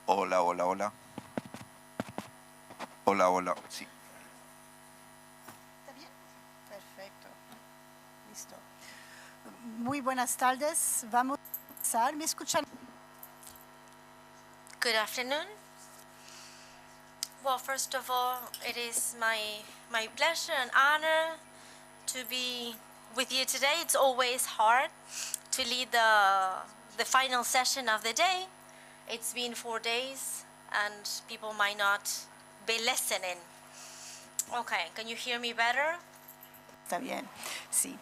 Hola, hola, hola. Hola, hola. Sí. ¿Está bien? Perfecto. Listo. Muy buenas tardes. Vamos a empezar. ¿Me escuchan? Good afternoon. Well, first of all, it is my pleasure and honor to be with you today. It's always hard to lead the final session of the day. It's been 4 days and people might not be listening. Okay, can you hear me better? Está bien. Sí.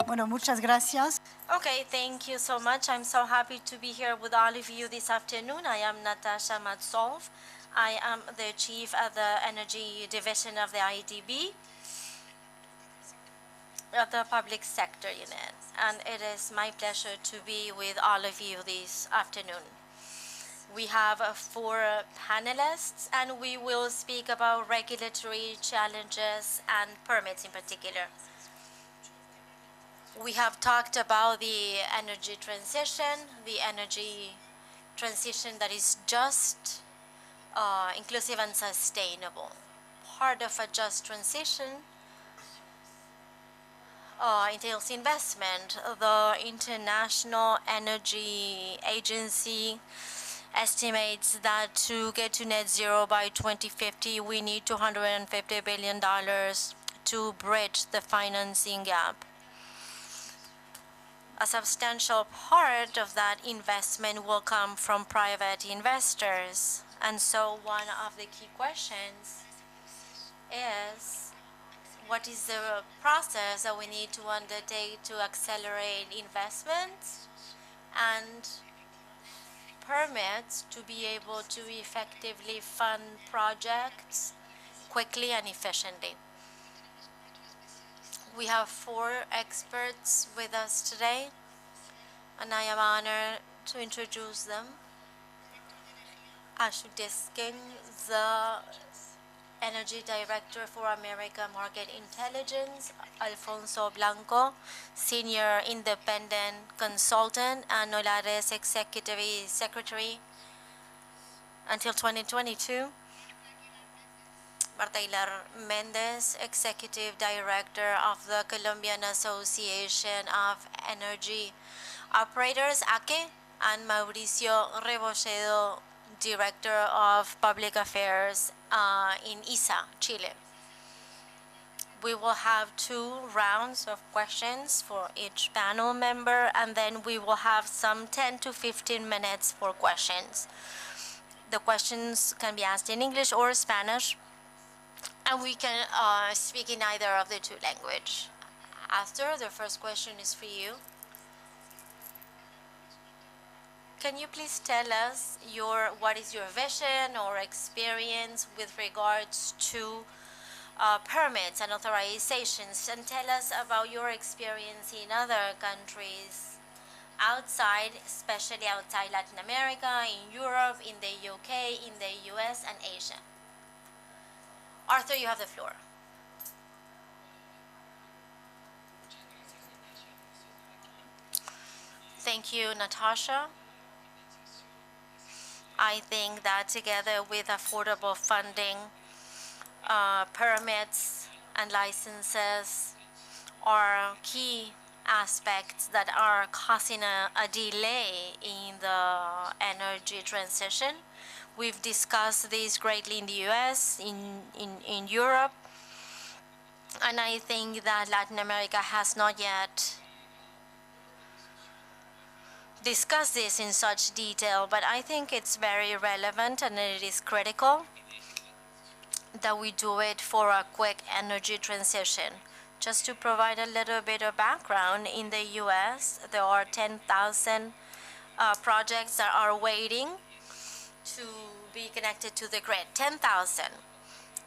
Bueno, muchas gracias. Okay, thank you so much. I'm so happy to be here with all of you this afternoon. I am Natasha Matsov. I am the chief of the energy division of the IDB, of the public sector unit. And it is my pleasure to be with all of you this afternoon. We have 4 panelists, and we will speak about regulatory challenges and permits in particular. We have talked about the energy transition that is just, inclusive and sustainable. Part of a just transition entails investment. The International Energy Agency estimates that to get to net zero by 2050, we need $250 billion to bridge the financing gap. A substantial part of that investment will come from private investors. And so one of the key questions is, what is the process that we need to undertake to accelerate investments and permits to be able to effectively fund projects quickly and efficiently? We have 4 experts with us today, and I am honored to introduce them. Ashok Diskin, the Energy Director for America Market Intelligence, Alfonso Blanco, Senior Independent Consultant, and Nolares Executive Secretary until 2022. Marta Hilar Mendez, Executive Director of the Colombian Association of Energy Operators, ACE, and Mauricio Rebolledo, Director of Public Affairs in ISA, Chile. We will have 2 rounds of questions for each panel member, and then we will have some 10 to 15 minutes for questions. The questions can be asked in English or Spanish, and we can speak in either of the 2 languages. After, the first question is for you. Can you please tell us what is your vision or experience with regards to permits and authorizations, and tell us about your experience in other countries outside, especially outside Latin America, in Europe, in the UK, in the US, and Asia. Arthur, you have the floor. Thank you, Natasha. I think that together with affordable funding, permits and licenses are key aspects that are causing a delay in the energy transition. We've discussed this greatly in the US, in Europe, and I think that Latin America has not yet discussed this in such detail, but I think it's very relevant and it is critical that we do it for a quick energy transition. Just to provide a little bit of background, in the US, there are 10,000 projects that are waiting to be connected to the grid. 10,000.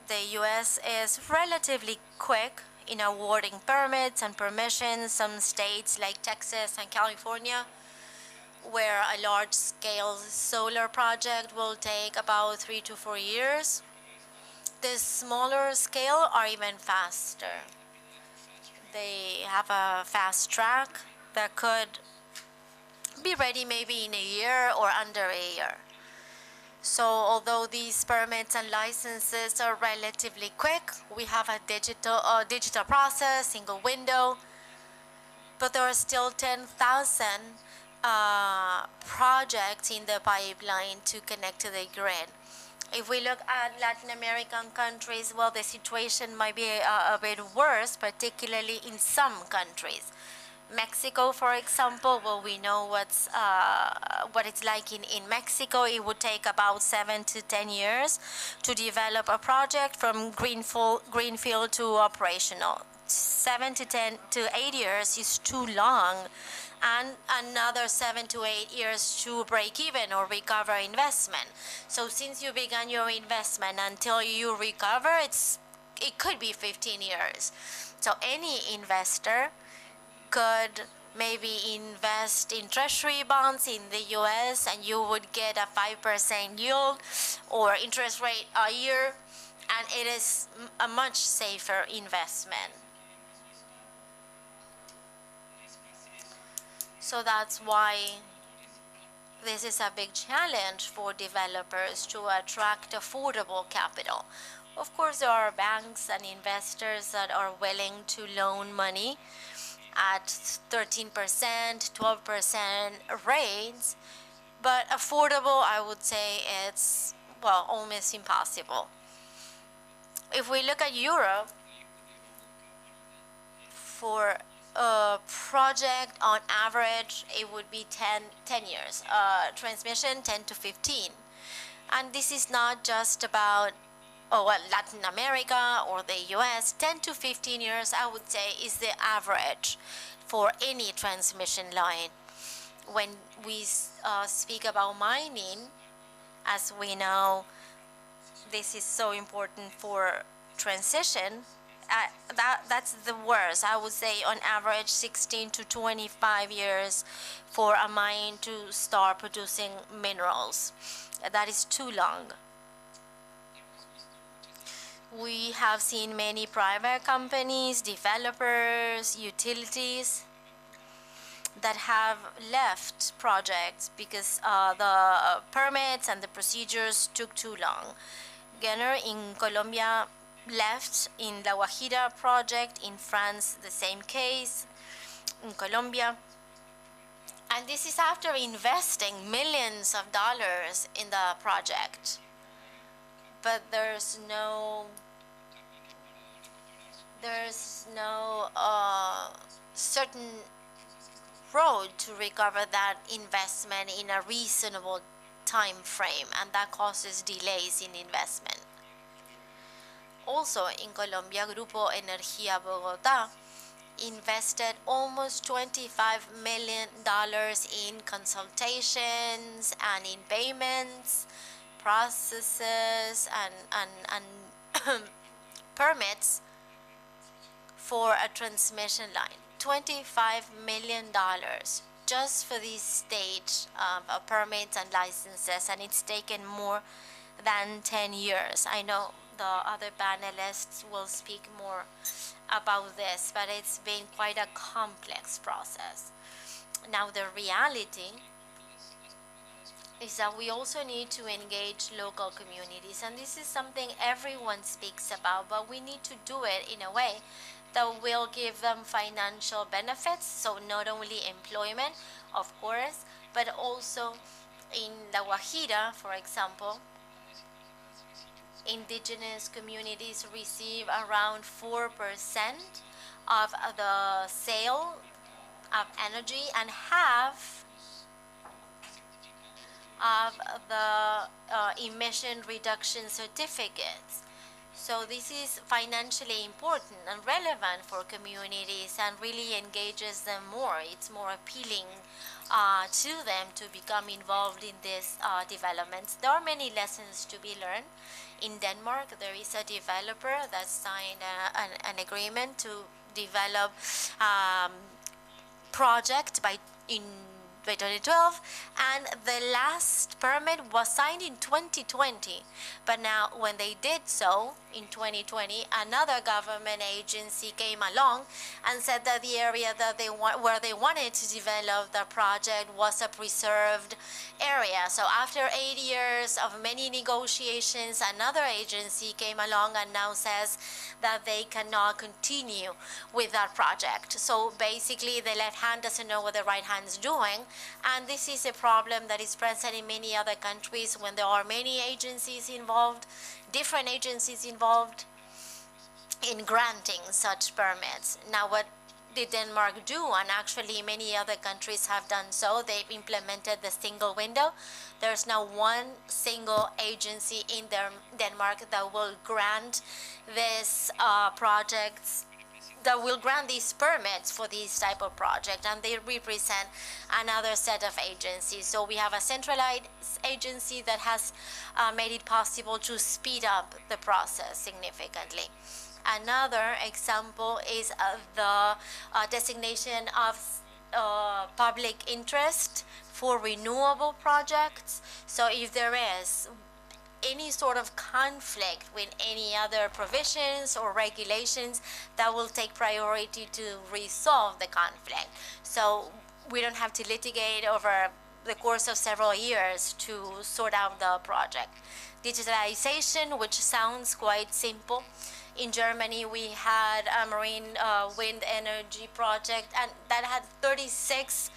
The US is relatively quick in awarding permits and permissions. Some states like Texas and California, where a large-scale solar project will take about 3 to 4 years. The smaller scale are even faster. They have a fast track that could be ready maybe in a year or under a year. So although these permits and licenses are relatively quick, we have a digital process, single window, but there are still 10,000 projects in the pipeline to connect to the grid. If we look at Latin American countries, well, the situation might be a bit worse, particularly in some countries. Mexico, for example, well, we know what it's like in Mexico. It would take about 7 to 10 years to develop a project from greenfield to operational. 7 to 10 to 8 years is too long, and another 7 to 8 years to break even or recover investment. So since you began your investment until you recover, it could be 15 years. So any investor could maybe invest in treasury bonds in the US, and you would get a 5% yield or interest rate a year, and it is a much safer investment. So that's why this is a big challenge for developers to attract affordable capital. Of course, there are banks and investors that are willing to loan money at 13%, 12% rates, but affordable, I would say it's, well, almost impossible. If we look at Europe, for a project on average, it would be 10 years. Transmission 10 to 15. And this is not just about Latin America or the US. 10 to 15 years, I would say, is the average for any transmission line. When we speak about mining, as we know, this is so important for transition. That's the worst. I would say on average 16 to 25 years for a mine to start producing minerals. That is too long. We have seen many private companies, developers, utilities that have left projects because the permits and the procedures took too long. Genner in Colombia left in La Guajira project, in France the same case, in Colombia. And this is after investing millions of dollars in the project. But there's no certain road to recover that investment in a reasonable time frame, and that causes delays in investment. Also in Colombia, Grupo Energía Bogotá invested almost $25 million in consultations and in payments, processes, and permits for a transmission line. $25 million just for this stage of permits and licenses, and it's taken more than 10 years. I know the other panelists will speak more about this, but it's been quite a complex process. Now the reality is that we also need to engage local communities, and this is something everyone speaks about, but we need to do it in a way that will give them financial benefits, so not only employment, of course, but also in La Guajira, for example, indigenous communities receive around 4% of the sale of energy and half of the emission reduction certificates. So this is financially important and relevant for communities and really engages them more. It's more appealing to them to become involved in these developments. There are many lessons to be learned. In Denmark, there is a developer that signed an agreement to develop project by 2012, and the last permit was signed in 2020. But now when they did so, in 2020, another government agency came along and said that the area that where they wanted to develop the project was a preserved area. So after 8 years of many negotiations, another agency came along and now says that they cannot continue with that project. So basically, the left hand doesn't know what the right hand is doing, and this is a problem that is present in many other countries when there are many agencies involved, different agencies involved in granting such permits. Now, what did Denmark do? And actually many other countries have done so. They've implemented the single window. There's now one single agency in Denmark that will grant this projects, that will grant these permits for this type of project, and they represent another set of agencies. So we have a centralized agency that has made it possible to speed up the process significantly. Another example is the designation of public interest for renewable projects. So if there is any sort of conflict with any other provisions or regulations, that will take priority to resolve the conflict. So we don't have to litigate over the course of several years to sort out the project. Digitalization, which sounds quite simple. In Germany, we had a marine wind energy project, and that had 36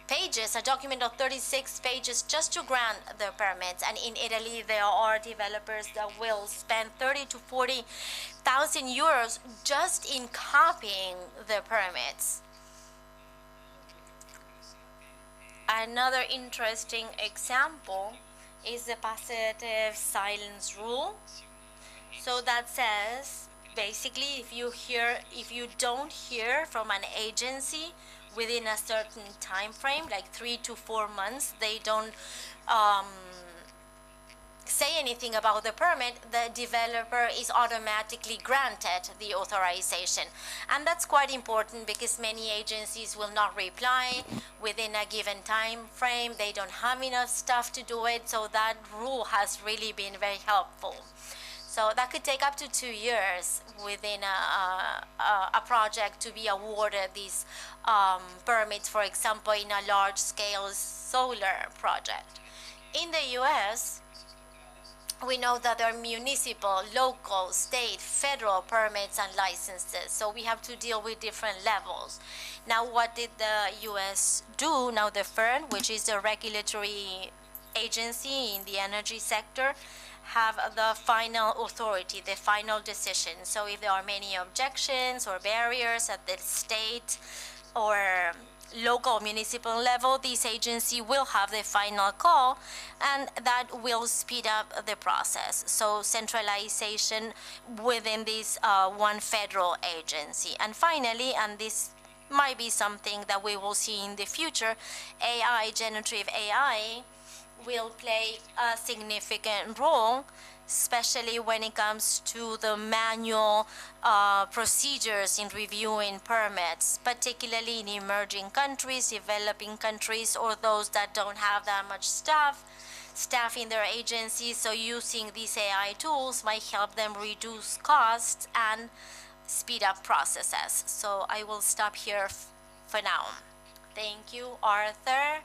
pages, a document of 36 pages just to grant the permits. And in Italy, there are developers that will spend 30 to 40,000 euros just in copying the permits. Another interesting example is the positive silence rule. So that says, basically, if you don't hear from an agency within a certain time frame, like 3 to 4 months, they don't say anything about the permit, the developer is automatically granted the authorization. And that's quite important because many agencies will not reply within a given time frame. They don't have enough stuff to do it, so that rule has really been very helpful. So that could take up to 2 years within a project to be awarded these permits, for example, in a large-scale solar project. In the US, we know that there are municipal, local, state, federal permits and licenses. So we have to deal with different levels. Now, what did the US do? Now, the FERN, which is the regulatory agency in the energy sector, have the final authority, the final decision. So if there are many objections or barriers at the state or local municipal level, this agency will have the final call, and that will speed up the process. So centralization within this one federal agency. And finally, and this might be something that we will see in the future, AI, generative AI, will play a significant role, especially when it comes to the manual procedures in reviewing permits, particularly in emerging countries, developing countries, or those that don't have that much staff in their agencies. So using these AI tools might help them reduce costs and speed up processes. So I will stop here for now. Thank you, Arthur.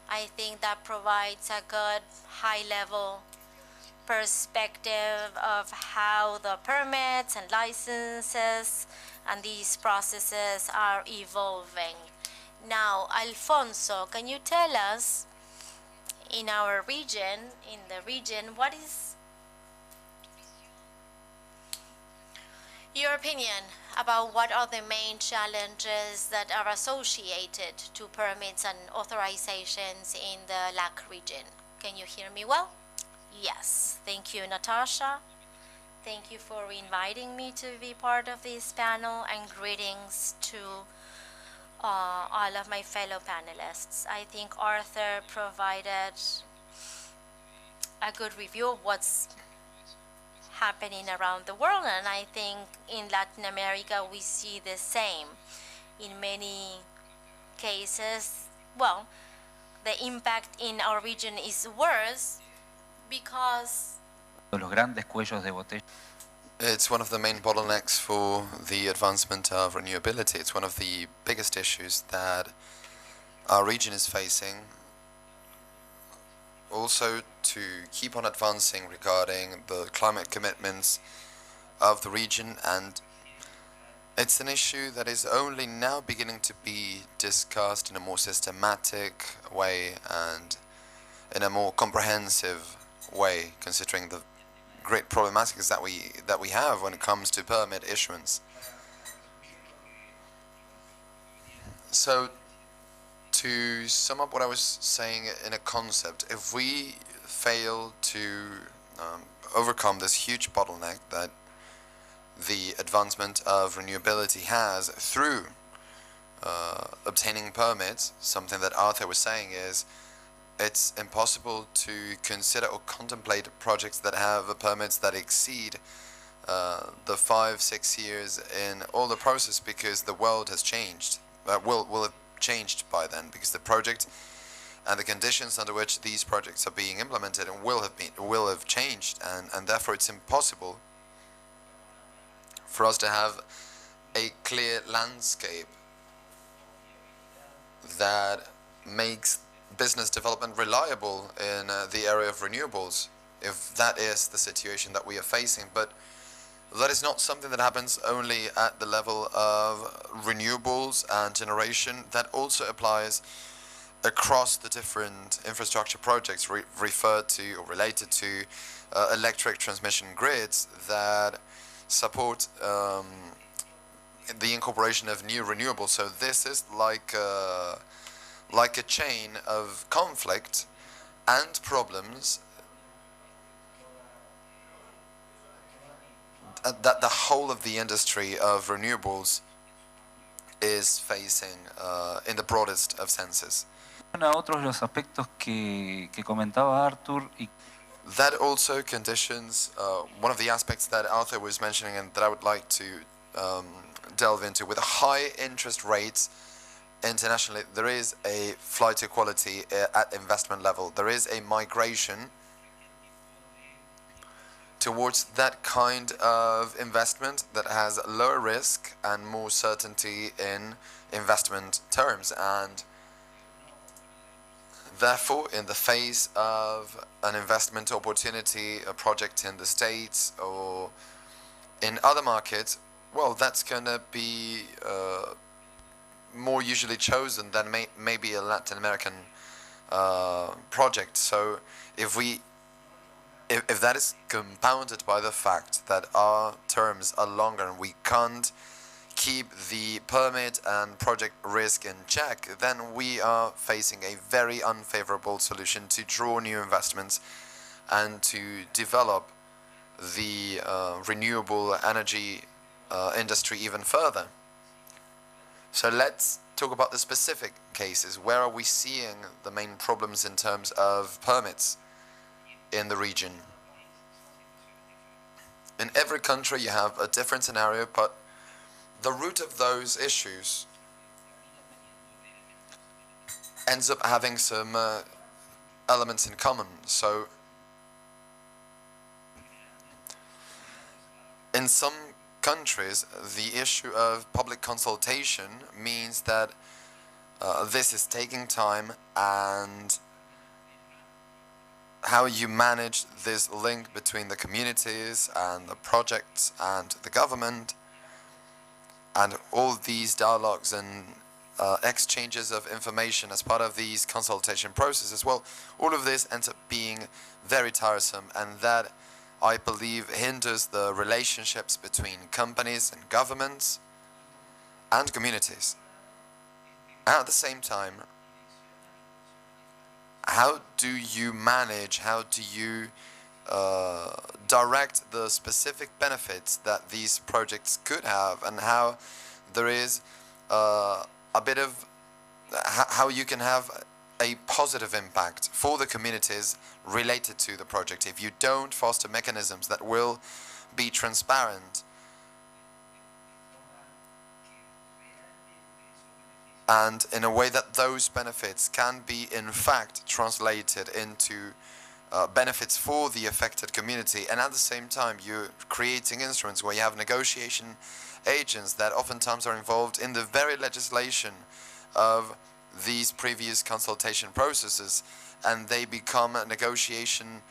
I think that provides a good high-level perspective of how the permits and licenses and these processes are evolving. Now, Alfonso, can you tell us in the region, what is your opinion about what are the main challenges that are associated to permits and authorizations in the LAC region? Can you hear me well? Yes. Thank you, Natasha. Thank you for inviting me to be part of this panel, and greetings to all of my fellow panelists. I think Arthur provided a good review of what's happening around the world, and I think in Latin America we see the same. In many cases, well, the impact in our region is worse because los grandes cuellos de botella. It's one of the main bottlenecks for the advancement of renewability. It's one of the biggest issues that our region is facing. Also, to keep on advancing regarding the climate commitments of the region, and it's an issue that is only now beginning to be discussed in a more systematic way and in a more comprehensive way, considering the great problematics that we have when it comes to permit issuance. So, to sum up what I was saying in a concept, if we fail to overcome this huge bottleneck that the advancement of renewability has through obtaining permits, something that Arthur was saying is it's impossible to consider or contemplate projects that have permits that exceed the 5-6 years in all the process, because the world has changed. Will have changed by then, because the project and the conditions under which these projects are being implemented and will have changed, and therefore it's impossible for us to have a clear landscape that makes business development reliable in the area of renewables, if that is the situation that we are facing. But that is not something that happens only at the level of renewables and generation. That also applies across the different infrastructure projects referred to or related to electric transmission grids that support the incorporation of new renewables. So this is like a chain of conflict and problems that the whole of the industry of renewables is facing in the broadest of senses. Otros de los aspectos que comentaba Arthur y that also conditions one of the aspects that Arthur was mentioning and that I would like to delve into. With high interest rates internationally, there is a flight to quality at investment level. There is a migration towards that kind of investment that has lower risk and more certainty in investment terms. And therefore, in the face of an investment opportunity, a project in the States or in other markets, well, that's going to be more usually chosen than maybe a Latin American project. So if that is compounded by the fact that our terms are longer and we can't keep the permit and project risk in check, then we are facing a very unfavorable solution to draw new investments and to develop the renewable energy industry even further. So let's talk about the specific cases. Where are we seeing the main problems in terms of permits in the region? In every country you have a different scenario, but the root of those issues ends up having some elements in common. So in some countries, the issue of public consultation means that this is taking time, and how you manage this link between the communities and the projects and the government, and all these dialogues and exchanges of information as part of these consultation processes, well, all of this ends up being very tiresome, and that, I believe, hinders the relationships between companies and governments and communities. At the same time, how do you manage, how do you direct the specific benefits that these projects could have, and how there is a bit of how you can have a positive impact for the communities related to the project if you don't foster mechanisms that will be transparent and in a way that those benefits can be in fact translated into benefits for the affected community, and at the same time you're creating instruments where you have negotiation agents that oftentimes are involved in the very legislation of these previous consultation processes, and they become negotiation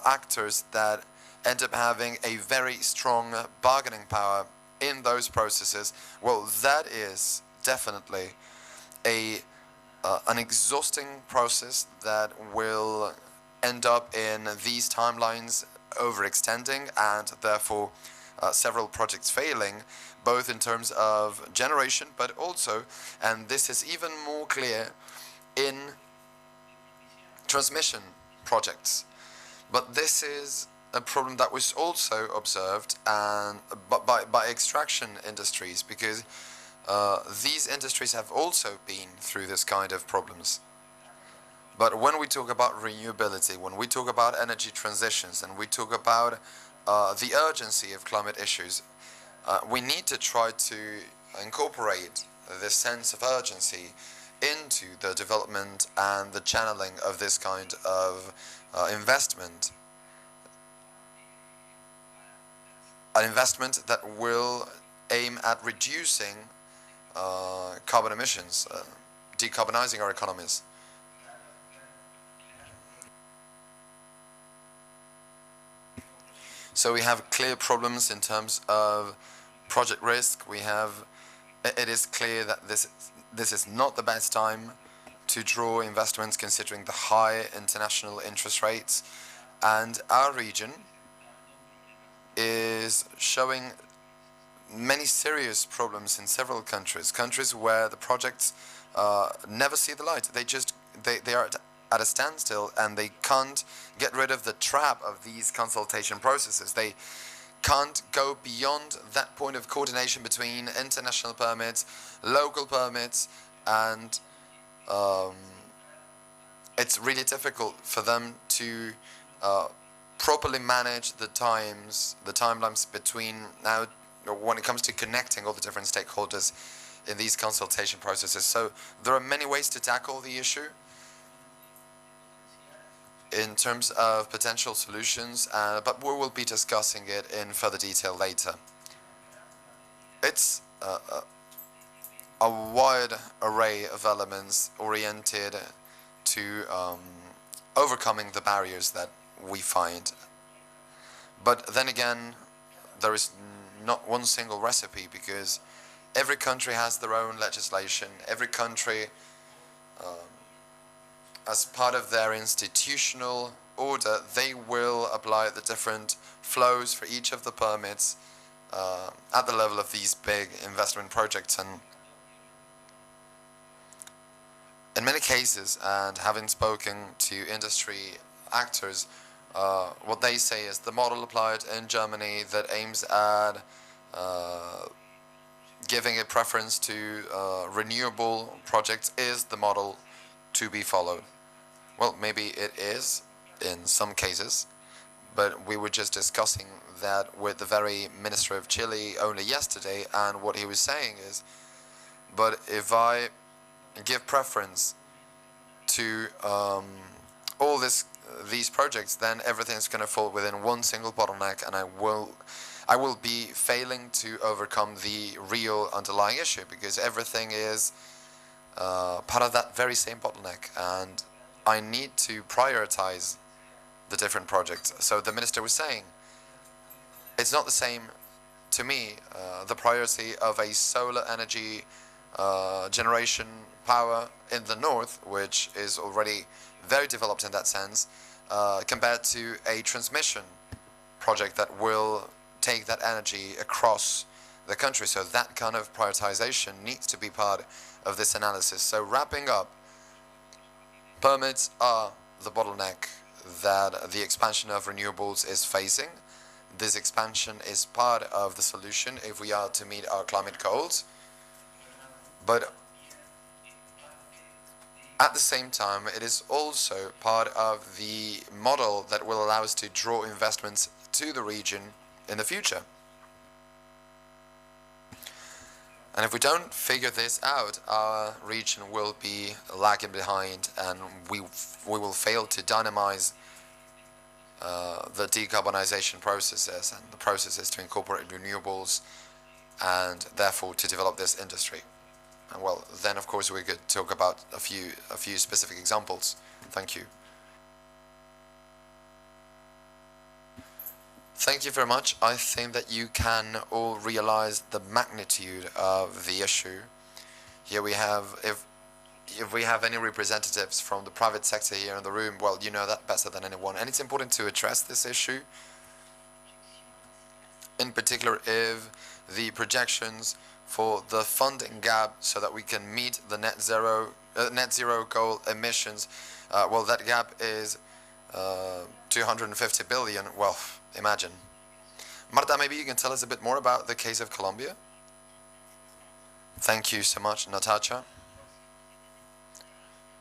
actors that end up having a very strong bargaining power in those processes. Well, that is definitely an exhausting process that will end up in these timelines overextending and therefore several projects failing, both in terms of generation, but also, and this is even more clear, in transmission projects. But this is a problem that was also observed and by extraction industries, because these industries have also been through this kind of problems. But when we talk about renewability, when we talk about energy transitions, and we talk about the urgency of climate issues, we need to try to incorporate this sense of urgency into the development and the channeling of this kind of investment. An investment that will aim at reducing carbon emissions, decarbonizing our economies. So we have clear problems in terms of project risk. It is clear that this is not the best time to draw investments considering the high international interest rates, and our region is showing many serious problems in several countries where the projects never see the light. They are at a standstill, and they can't get rid of the trap of these consultation processes. They can't go beyond that point of coordination between international permits, local permits, and it's really difficult for them to properly manage the timelines between now when it comes to connecting all the different stakeholders in these consultation processes. So there are many ways to tackle the issue in terms of potential solutions, but we will be discussing it in further detail later. It's a wide array of elements oriented to overcoming the barriers that we find. But then again, there is not one single recipe, because every country has their own legislation. Every country, as part of their institutional order, they will apply the different flows for each of the permits at the level of these big investment projects. And in many cases, and having spoken to industry actors, what they say is the model applied in Germany that aims at giving a preference to renewable projects is the model to be followed. Well, maybe it is in some cases, but we were just discussing that with the very Minister of Chile only yesterday, and what he was saying is, but if I give preference to all these projects, then everything's going to fall within one single bottleneck, and I will be failing to overcome the real underlying issue, because everything is part of that very same bottleneck, and I need to prioritize the different projects. So the minister was saying, it's not the same to me, the priority of a solar energy generation power in the north, which is already very developed in that sense, compared to a transmission project that will take that energy across the country. So that kind of prioritization needs to be part of this analysis. So wrapping up, permits are the bottleneck that the expansion of renewables is facing. This expansion is part of the solution if we are to meet our climate goals. But at the same time, it is also part of the model that will allow us to draw investments to the region in the future. And if we don't figure this out, our region will be lagging behind, and we will fail to dynamize the decarbonization processes and the processes to incorporate renewables and therefore to develop this industry. And well, then of course we could talk about a few specific examples. Thank you. Thank you very much. I think that you can all realize the magnitude of the issue. Here we have, if we have any representatives from the private sector here in the room, well, you know that better than anyone. And it's important to address this issue, in particular if the projections for the funding gap so that we can meet the net zero goal emissions, well, that gap is 250 billion. Well, imagine. Marta, maybe you can tell us a bit more about the case of Colombia? Thank you so much, Natasha.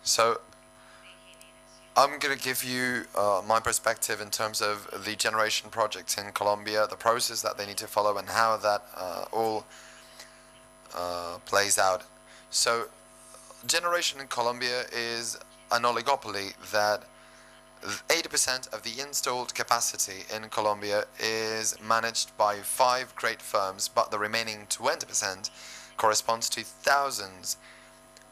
So, I'm going to give you my perspective in terms of the generation projects in Colombia, the process that they need to follow, and how that all plays out. So, generation in Colombia is an oligopoly that 80% of the installed capacity in Colombia is managed by 5 great firms, but the remaining 20% corresponds to thousands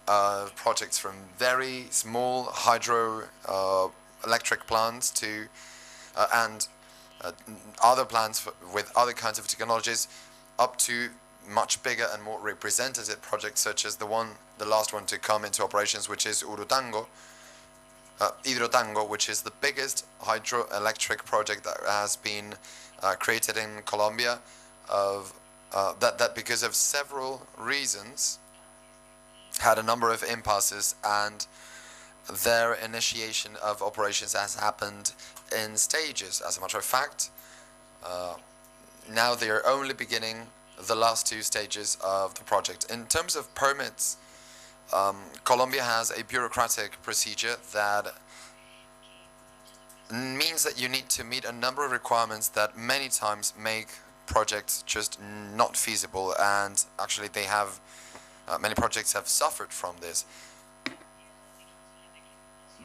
of projects from very small hydro electric plants to and other plants with other kinds of technologies, up to much bigger and more representative projects such as the last one to come into operations, which is Hidrotango, which is the biggest hydroelectric project that has been created in Colombia, that because of several reasons had a number of impasses, and their initiation of operations has happened in stages. As a matter of fact, now they are only beginning the last 2 stages of the project. In terms of permits, Colombia has a bureaucratic procedure that means that you need to meet a number of requirements that many times make projects just not feasible, and actually they have many projects have suffered from this.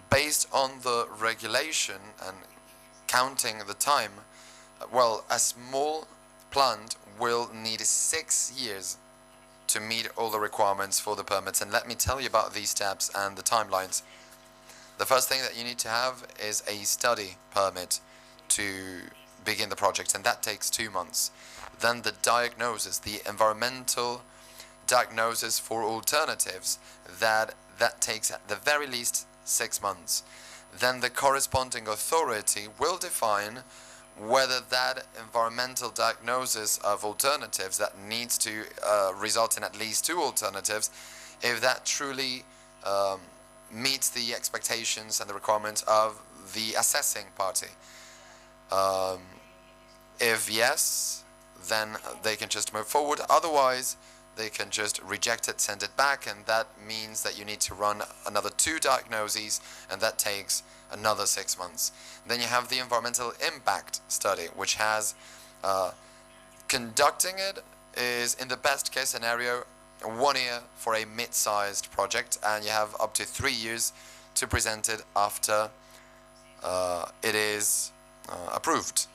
Based on the regulation and counting the time, well, a small plant will need 6 years to meet all the requirements for the permits. And let me tell you about these steps and the timelines. The first thing that you need to have is a study permit to begin the project, and that takes 2 months. Then the diagnosis, the environmental diagnosis for alternatives, that takes at the very least 6 months. Then the corresponding authority will define whether that environmental diagnosis of alternatives that needs to result in at least 2 alternatives, if that truly meets the expectations and the requirements of the assessing party. If yes, then they can just move forward. Otherwise, they can just reject it, send it back, and that means that you need to run another 2 diagnoses, and that takes another 6 months. Then you have the environmental impact study, which has conducting it is, in the best case scenario, 1 year for a mid-sized project, and you have up to 3 years to present it after it is approved.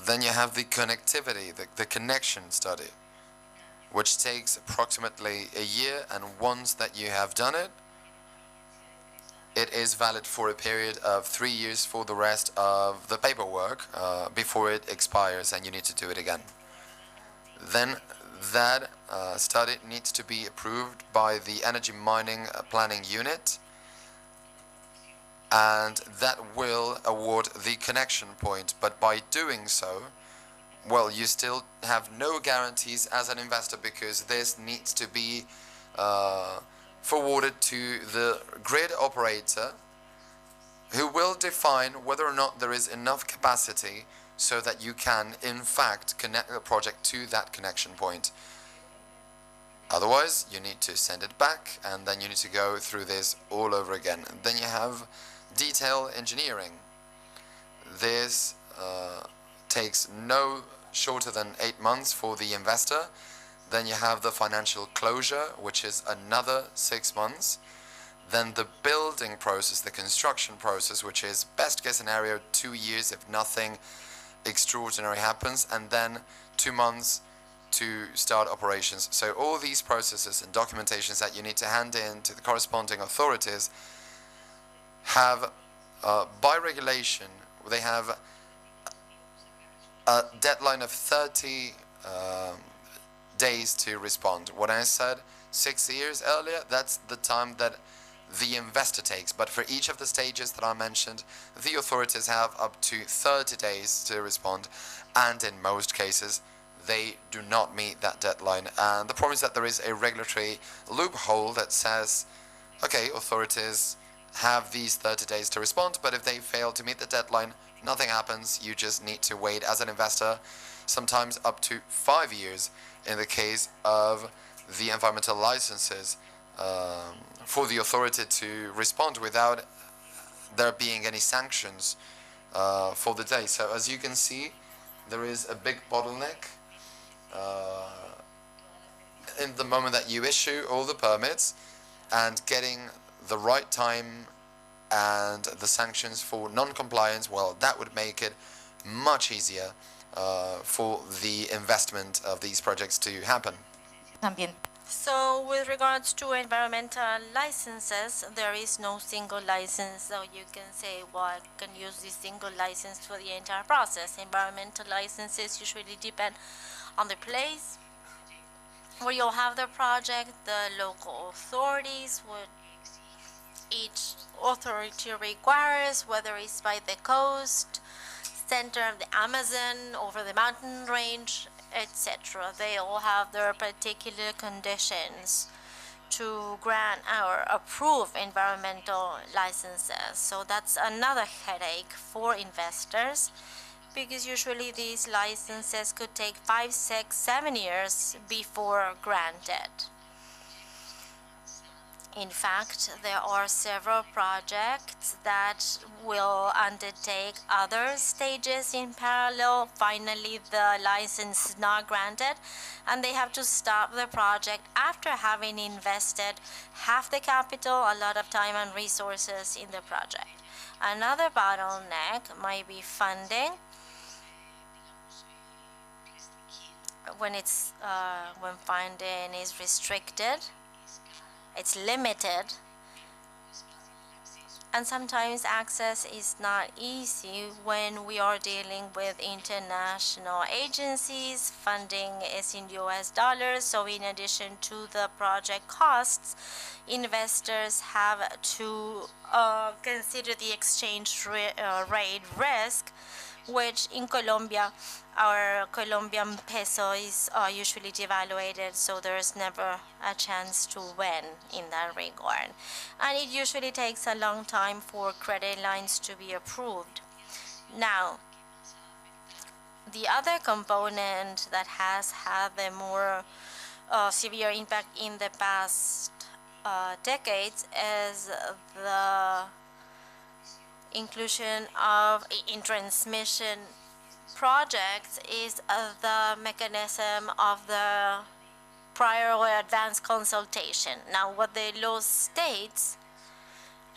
Then you have the connectivity, the connection study, which takes approximately a year, and once that you have done it, it is valid for a period of 3 years for the rest of the paperwork before it expires and you need to do it again. Then that study needs to be approved by the Energy Mining Planning Unit, and that will award the connection point. But by doing so, well, you still have no guarantees as an investor, because this needs to be forwarded to the grid operator, who will define whether or not there is enough capacity so that you can, in fact, connect the project to that connection point. Otherwise, you need to send it back, and then you need to go through this all over again. And then you have detail engineering. This takes no shorter than 8 months for the investor. Then you have the financial closure, which is another 6 months. Then the building process, the construction process, which is best case scenario 2 years if nothing extraordinary happens, and then 2 months to start operations. So all these processes and documentations that you need to hand in to the corresponding authorities have, by regulation, they have a deadline of 30 days to respond. When I said 6 years earlier, that's the time that the investor takes. But for each of the stages that I mentioned, the authorities have up to 30 days to respond, and in most cases, they do not meet that deadline. And the problem is that there is a regulatory loophole that says, okay, authorities have these 30 days to respond, but if they fail to meet the deadline, nothing happens. You just need to wait as an investor, sometimes up to 5 years in the case of the environmental licenses, for the authority to respond without there being any sanctions for the day. So as you can see, there is a big bottleneck in the moment that you issue all the permits, and getting the right time and the sanctions for non-compliance, well, that would make it much easier for the investment of these projects to happen. So with regards to environmental licenses, there is no single license, so you can say, well, I can use this single license for the entire process. Environmental licenses usually depend on the place where you'll have the project. The local authorities would, each authority requires, whether it's by the coast, center of the Amazon, over the mountain range, etc. They all have their particular conditions to grant or approve environmental licenses. So that's another headache for investors, because usually these licenses could take 5, 6, 7 years before granted. In fact, there are several projects that will undertake other stages in parallel. Finally, the license is not granted, and they have to stop the project after having invested half the capital, a lot of time and resources in the project. Another bottleneck might be funding. When funding is restricted, it's limited, and sometimes access is not easy when we are dealing with international agencies. Funding is in US dollars, so in addition to the project costs, investors have to consider the exchange rate risk, which in Colombia, our Colombian peso is usually devaluated, so there's never a chance to win in that regard. And it usually takes a long time for credit lines to be approved. Now, the other component that has had a more severe impact in the past decades is the inclusion of in transmission projects is the mechanism of the prior or advanced consultation. Now, what the law states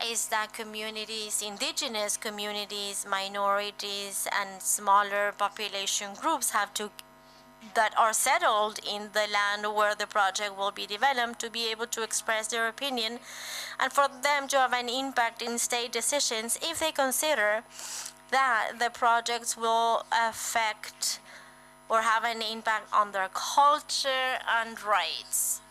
is that communities, indigenous communities, minorities, and smaller population groups that are settled in the land where the project will be developed, to be able to express their opinion, and for them to have an impact in state decisions if they consider that the projects will affect or have an impact on their culture and rights.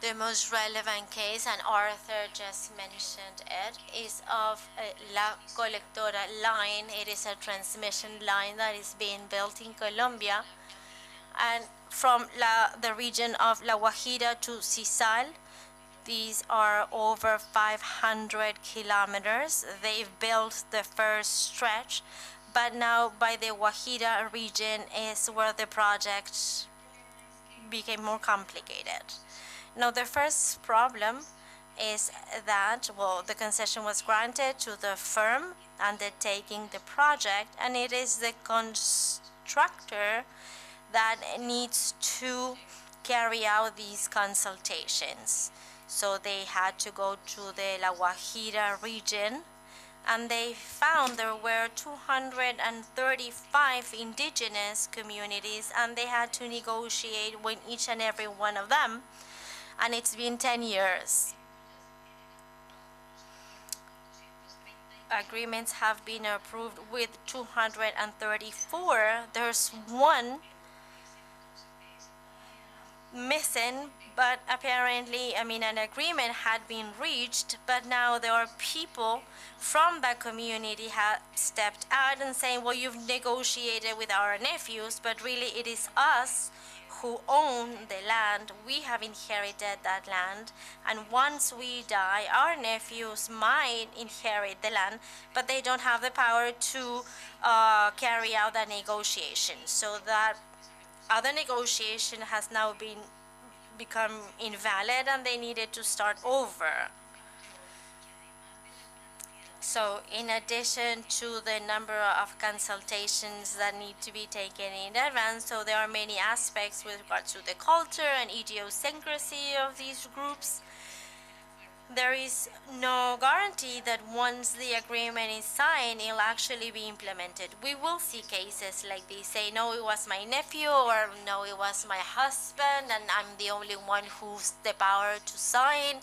The most relevant case, and Arthur just mentioned it, is of La Colectora line. It is a transmission line that is being built in Colombia, and from the region of La Guajira to Sisal. These are over 500 kilometers. They've built the first stretch, but now by the Guajira region is where the project became more complicated. Now, the first problem is that, well, the concession was granted to the firm undertaking the project, and it is the constructor that needs to carry out these consultations. So they had to go to the La Guajira region, and they found there were 235 indigenous communities, and they had to negotiate with each and every one of them, and it's been 10 years. Agreements have been approved with 234. There's one missing, but apparently, an agreement had been reached, but now there are people from that community have stepped out and saying, well, you've negotiated with our nephews, but really it is us who own the land. We have inherited that land, and once we die, our nephews might inherit the land, but they don't have the power to carry out that negotiation. So that other negotiation has now become invalid, and they needed to start over. So in addition to the number of consultations that need to be taken in advance, so there are many aspects with regards to the culture and idiosyncrasy of these groups. There is no guarantee that once the agreement is signed, it'll actually be implemented. We will see cases like this, say, no, it was my nephew, or no, it was my husband, and I'm the only one who's the power to sign.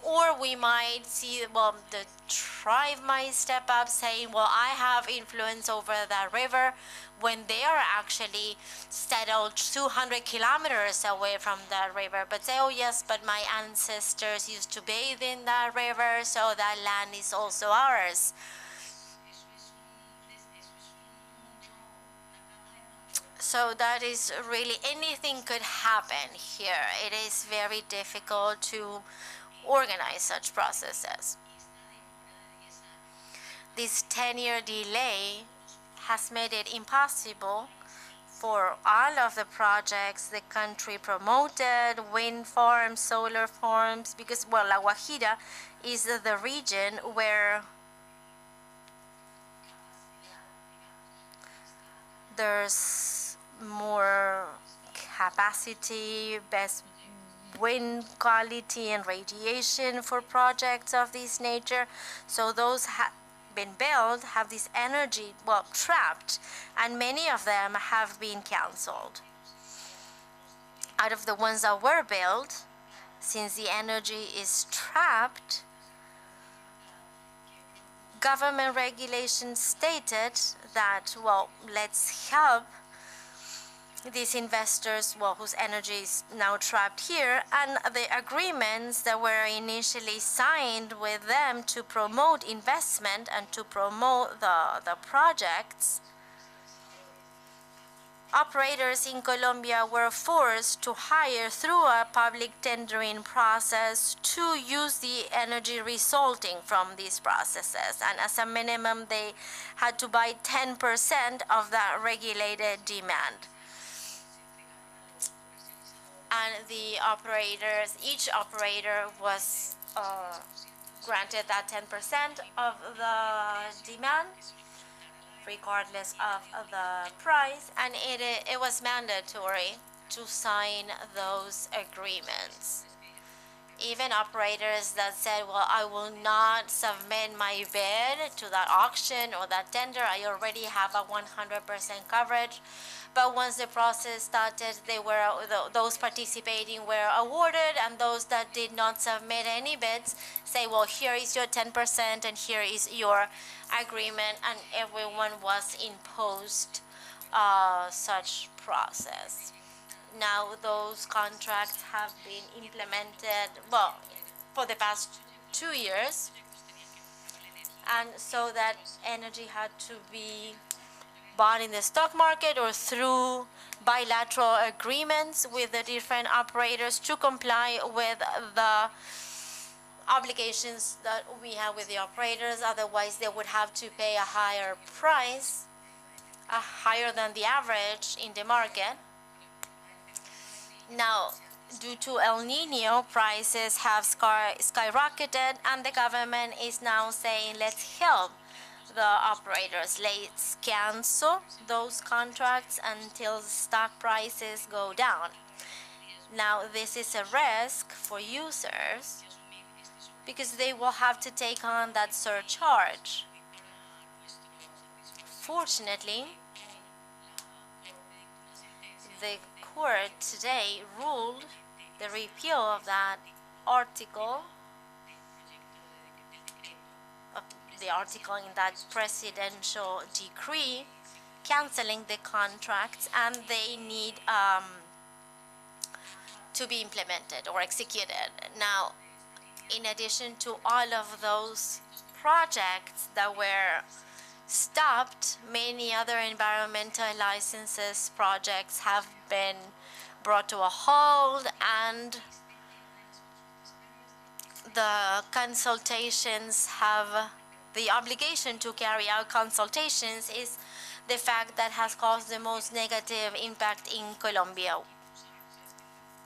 Or we might see, well, the tribe might step up saying, well, I have influence over that river, when they are actually settled 200 kilometers away from that river, but say, oh yes, but my ancestors used to bathe in that river, so that land is also ours. So that is really, anything could happen here. It is very difficult to organize such processes. This 10-year delay has made it impossible for all of the projects the country promoted, wind farms, solar farms, because, well, La Guajira is the region where there's more capacity, best wind quality and radiation for projects of this nature. So those been built have this energy, well, trapped, and many of them have been cancelled. Out of the ones that were built, since the energy is trapped, government regulations stated that, well, let's help these investors, well, whose energy is now trapped here, and the agreements that were initially signed with them to promote investment and to promote the projects, operators in Colombia were forced to hire through a public tendering process to use the energy resulting from these processes, and as a minimum they had to buy 10% of that regulated demand. And the operators, each operator was granted that 10% of the demand, regardless of the price, and it was mandatory to sign those agreements. Even operators that said, well, I will not submit my bid to that auction or that tender, I already have a 100% coverage. But once the process started, those participating were awarded, and those that did not submit any bids say, well, here is your 10% and here is your agreement, and everyone was imposed such process. Now those contracts have been implemented, well, for the past 2 years, and so that energy had to be bought in the stock market or through bilateral agreements with the different operators to comply with the obligations that we have with the operators. Otherwise, they would have to pay a higher price, higher than the average in the market. Now, due to El Nino, prices have skyrocketed, and the government is now saying, let's help the operators. Let's cancel those contracts until stock prices go down. Now, this is a risk for users because they will have to take on that surcharge. Fortunately, the court today ruled the repeal of that article, the article in that presidential decree, canceling the contracts, and they need to be implemented or executed. Now, in addition to all of those projects that were stopped, many other environmental licenses projects have been brought to a halt, and the consultations have the obligation to carry out consultations is the fact that has caused the most negative impact in Colombia.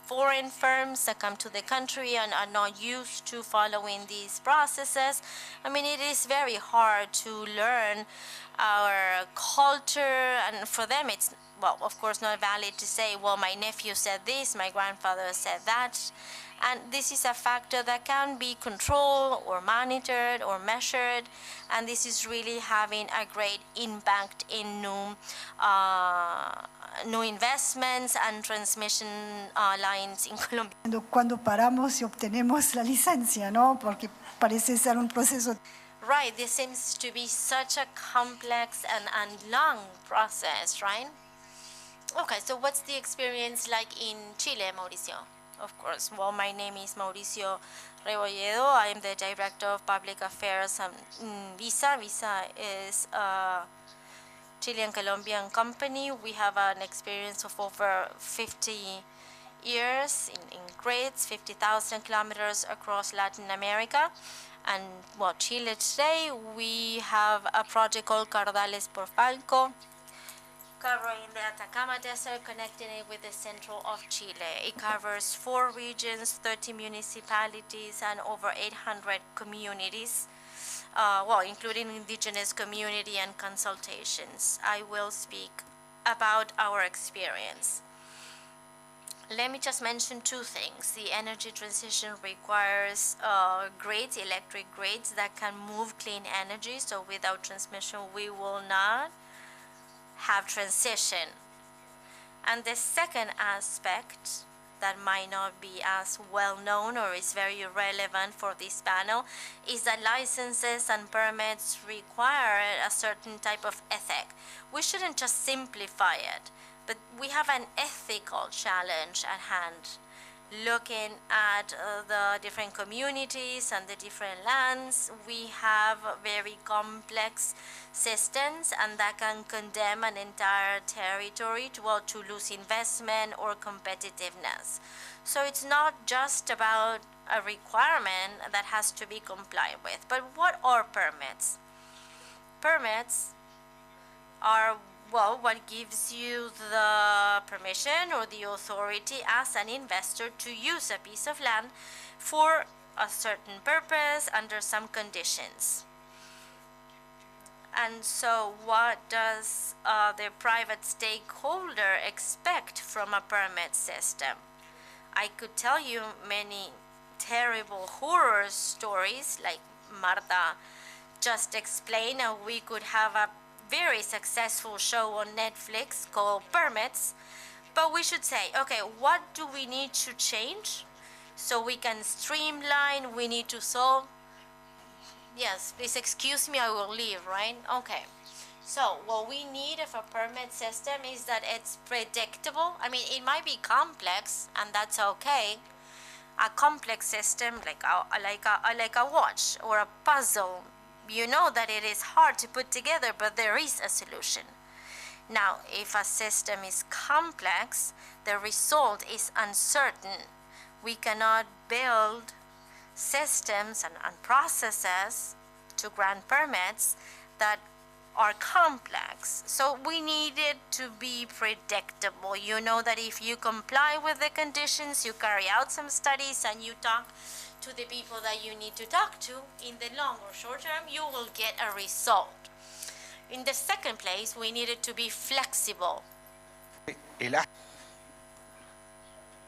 Foreign firms that come to the country and are not used to following these processes. I mean, it is very hard to learn our culture, and for them it's, well, of course not valid to say, well, my nephew said this, my grandfather said that. And this is a factor that can be controlled or monitored or measured, and this is really having a great impact in new investments and transmission lines in Colombia. Cuando paramos y obtenemos la licencia, ¿no? Porque parece ser un proceso. Right, this seems to be such a complex and long process, right? Okay, so what's the experience like in Chile, Mauricio? Of course, well, my name is Mauricio Rebolledo. I am the Director of Public Affairs and Visa. Visa is a Chilean-Colombian company. We have an experience of over 50 years in grades, 50,000 kilometers across Latin America. And, well, Chile today, we have a project called Cardales por Falco, covering the Atacama Desert, connecting it with the central of Chile. It covers 4 regions, 30 municipalities, and over 800 communities, well, including indigenous community and consultations. I will speak about our experience. Let me just mention 2 things. The energy transition requires grids, electric grids that can move clean energy, so without transmission we will not have transition. And the second aspect that might not be as well known or is very relevant for this panel is that licenses and permits require a certain type of ethic. We shouldn't just simplify it, but we have an ethical challenge at hand, looking at the different communities and the different lands. We have very complex systems, and that can condemn an entire territory to lose investment or competitiveness. So it's not just about a requirement that has to be complied with. But what are permits? Permits are, well, what gives you the permission or the authority as an investor to use a piece of land for a certain purpose under some conditions. And so what does the private stakeholder expect from a permit system? I could tell you many terrible horror stories like Marta just explained, and we could have a very successful show on Netflix called Permits. But we should say, okay, what do we need to change so we can streamline? We need to solve. Yes, please excuse me, I will leave, right? Okay. So what we need of a permit system is that it's predictable. I mean, it might be complex, and that's okay. A complex system like a watch or a puzzle, you know that it is hard to put together, but there is a solution. Now, if a system is complex, the result is uncertain. We cannot build systems and processes to grant permits that are complex. So we need it to be predictable. You know that if you comply with the conditions, you carry out some studies, and you talk to the people that you need to talk to, in the long or short term, you will get a result. In the second place, we need it to be flexible.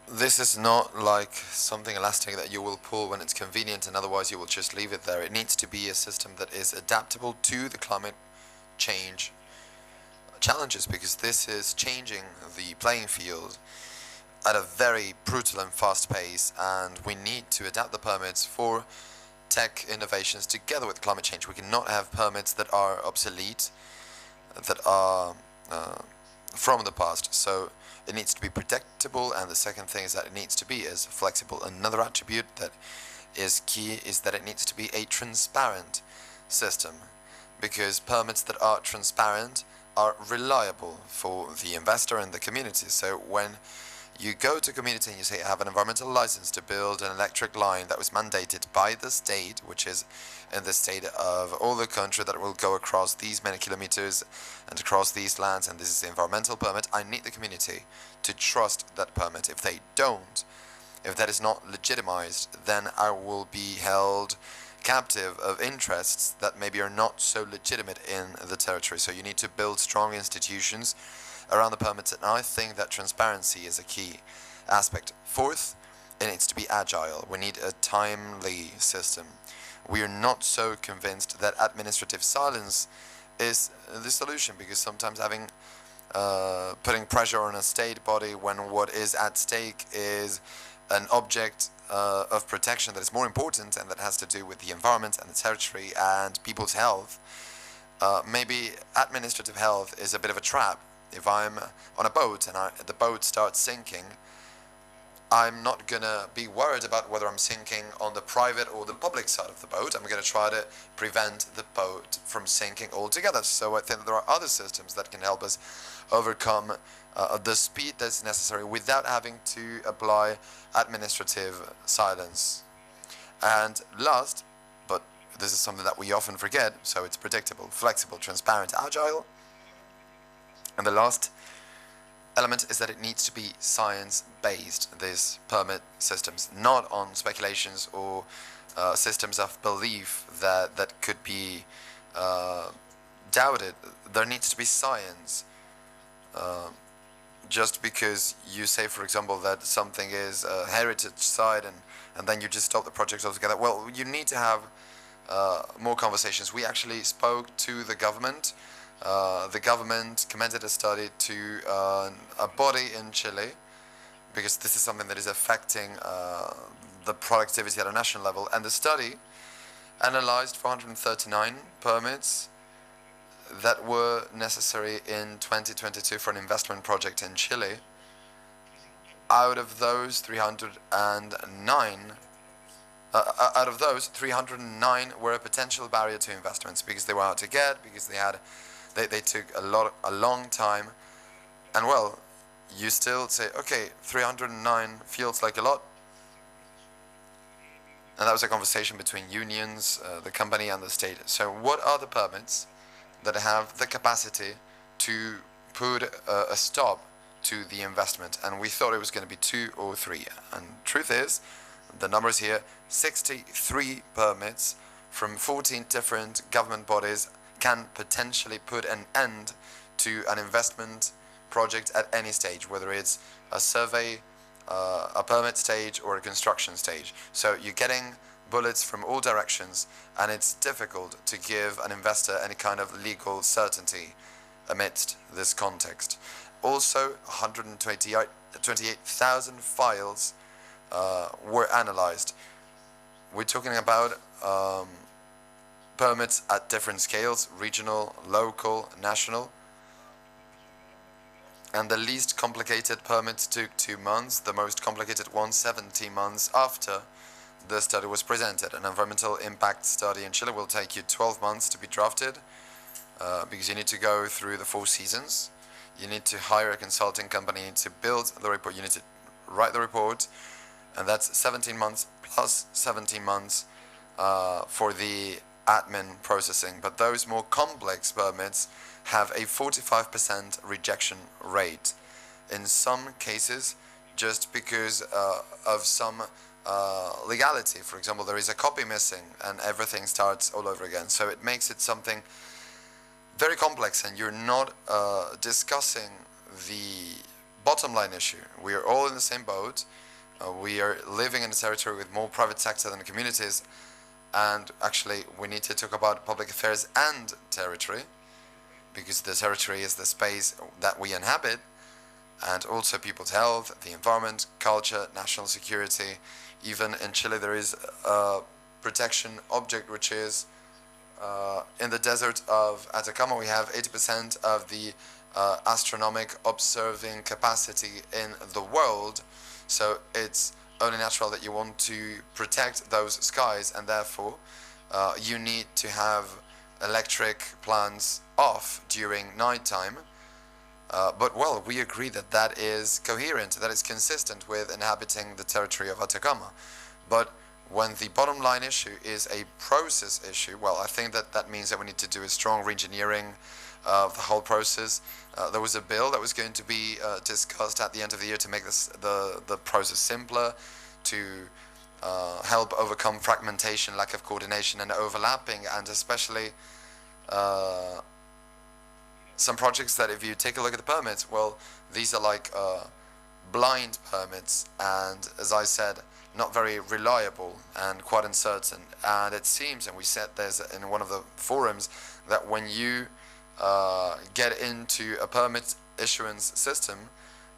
this is not like something elastic that you will pull when it's convenient and otherwise you will just leave it there. It needs to be a system that is adaptable to the climate change challenges, because this is changing the playing field at a very brutal and fast pace, and we need to adapt the permits for tech innovations together with climate change. We cannot have permits that are obsolete, that are from the past. So it needs to be predictable, and the second thing is that it needs to be as flexible. Another attribute that is key is that it needs to be a transparent system, because permits that are transparent are reliable for the investor and the community. So when you go to a community and you say, I have an environmental license to build an electric line that was mandated by the state, which is in the state of all the country, that will go across these many kilometers and across these lands, and this is the environmental permit, I need the community to trust that permit. If they don't, if that is not legitimized, then I will be held captive of interests that maybe are not so legitimate in the territory. So you need to build strong institutions around the permits, and I think that transparency is a key aspect. Fourth, it needs to be agile. We need a timely system. We are not so convinced that administrative silence is the solution, because sometimes putting pressure on a state body when what is at stake is an object of protection that is more important and that has to do with the environment and the territory and people's health. Maybe administrative health is a bit of a trap. If I'm on a boat and the boat starts sinking, I'm not gonna be worried about whether I'm sinking on the private or the public side of the boat. I'm gonna try to prevent the boat from sinking altogether. So I think there are other systems that can help us overcome the speed that's necessary without having to apply administrative silence. And last, but this is something that we often forget, so it's predictable, flexible, transparent, agile. And the last element is that it needs to be science-based, these permit systems, not on speculations or systems of belief that could be doubted. There needs to be science. Just because you say, for example, that something is a heritage site and then you just stop the project altogether, well, you need to have more conversations. We actually spoke to the government. The government commended a study to a body in Chile, because this is something that is affecting the productivity at a national level. And the study analyzed 439 permits that were necessary in 2022 for an investment project in Chile. Out of those 309 were a potential barrier to investments, because they were hard to get, because they took a long time. And well, you still say, okay, 309 feels like a lot. And that was a conversation between unions, the company and the state. So what are the permits that have the capacity to put a stop to the investment? And we thought it was going to be 2 or 3. And truth is, the numbers here, 63 permits from 14 different government bodies can potentially put an end to an investment project at any stage, whether it's a survey, a permit stage, or a construction stage. So you're getting bullets from all directions, and it's difficult to give an investor any kind of legal certainty amidst this context. Also, 128,000 files were analyzed. We're talking about permits at different scales: regional, local, national. And the least complicated permits took 2 months, the most complicated one 17 months after the study was presented. An environmental impact study in Chile will take you 12 months to be drafted, because you need to go through the 4 seasons. You need to hire a consulting company to build the report. You need to write the report, and that's 17 months plus 17 months for the admin processing. But those more complex permits have a 45% rejection rate. In some cases, just because of some legality. For example, there is a copy missing and everything starts all over again. So it makes it something very complex, and you're not discussing the bottom line issue. We are all in the same boat. We are living in a territory with more private sector than communities, and actually we need to talk about public affairs and territory, because the territory is the space that we inhabit, and also people's health, the environment, culture, national security. Even in Chile there is a protection object, which is in the desert of Atacama we have 80% of the astronomic observing capacity in the world. So it's only natural that you want to protect those skies, and therefore you need to have electric plants off during nighttime. But well, we agree that that is coherent, that is consistent with inhabiting the territory of Atacama. But when the bottom line issue is a process issue, well, I think that that means that we need to do a strong re-engineering of the whole process. There was a bill that was going to be discussed at the end of the year to make the process simpler, to help overcome fragmentation, lack of coordination and overlapping, and especially some projects that, if you take a look at the permits, well, these are like blind permits, and as I said, not very reliable and quite uncertain. And it seems, and we said this in one of the forums, that when you get into a permit issuance system,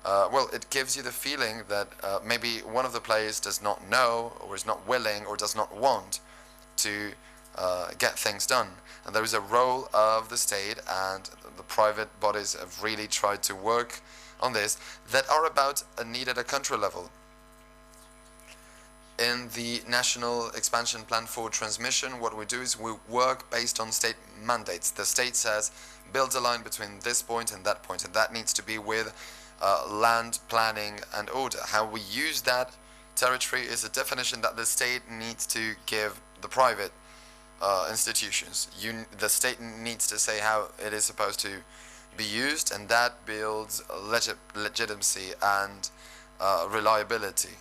well, it gives you the feeling that maybe one of the players does not know, or is not willing, or does not want to get things done. And there is a role of the state, and the private bodies have really tried to work on this, that are about a need at a country level. In the National Expansion Plan for Transmission, what we do is we work based on state mandates. The state says, build a line between this point, and that needs to be with land planning and order. How we use that territory is a definition that the state needs to give the private institutions. The state needs to say how it is supposed to be used, and that builds legitimacy and reliability.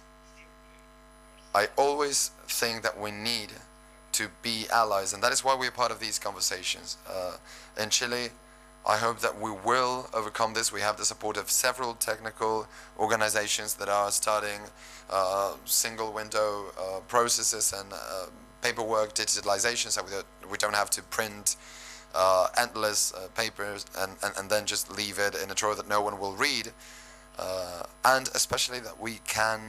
I always think that we need to be allies, and that is why we're part of these conversations. In Chile, I hope that we will overcome this. We have the support of several technical organizations that are starting single window processes and paperwork digitalization, so we don't have to print endless papers and then just leave it in a drawer that no one will read, and especially that we can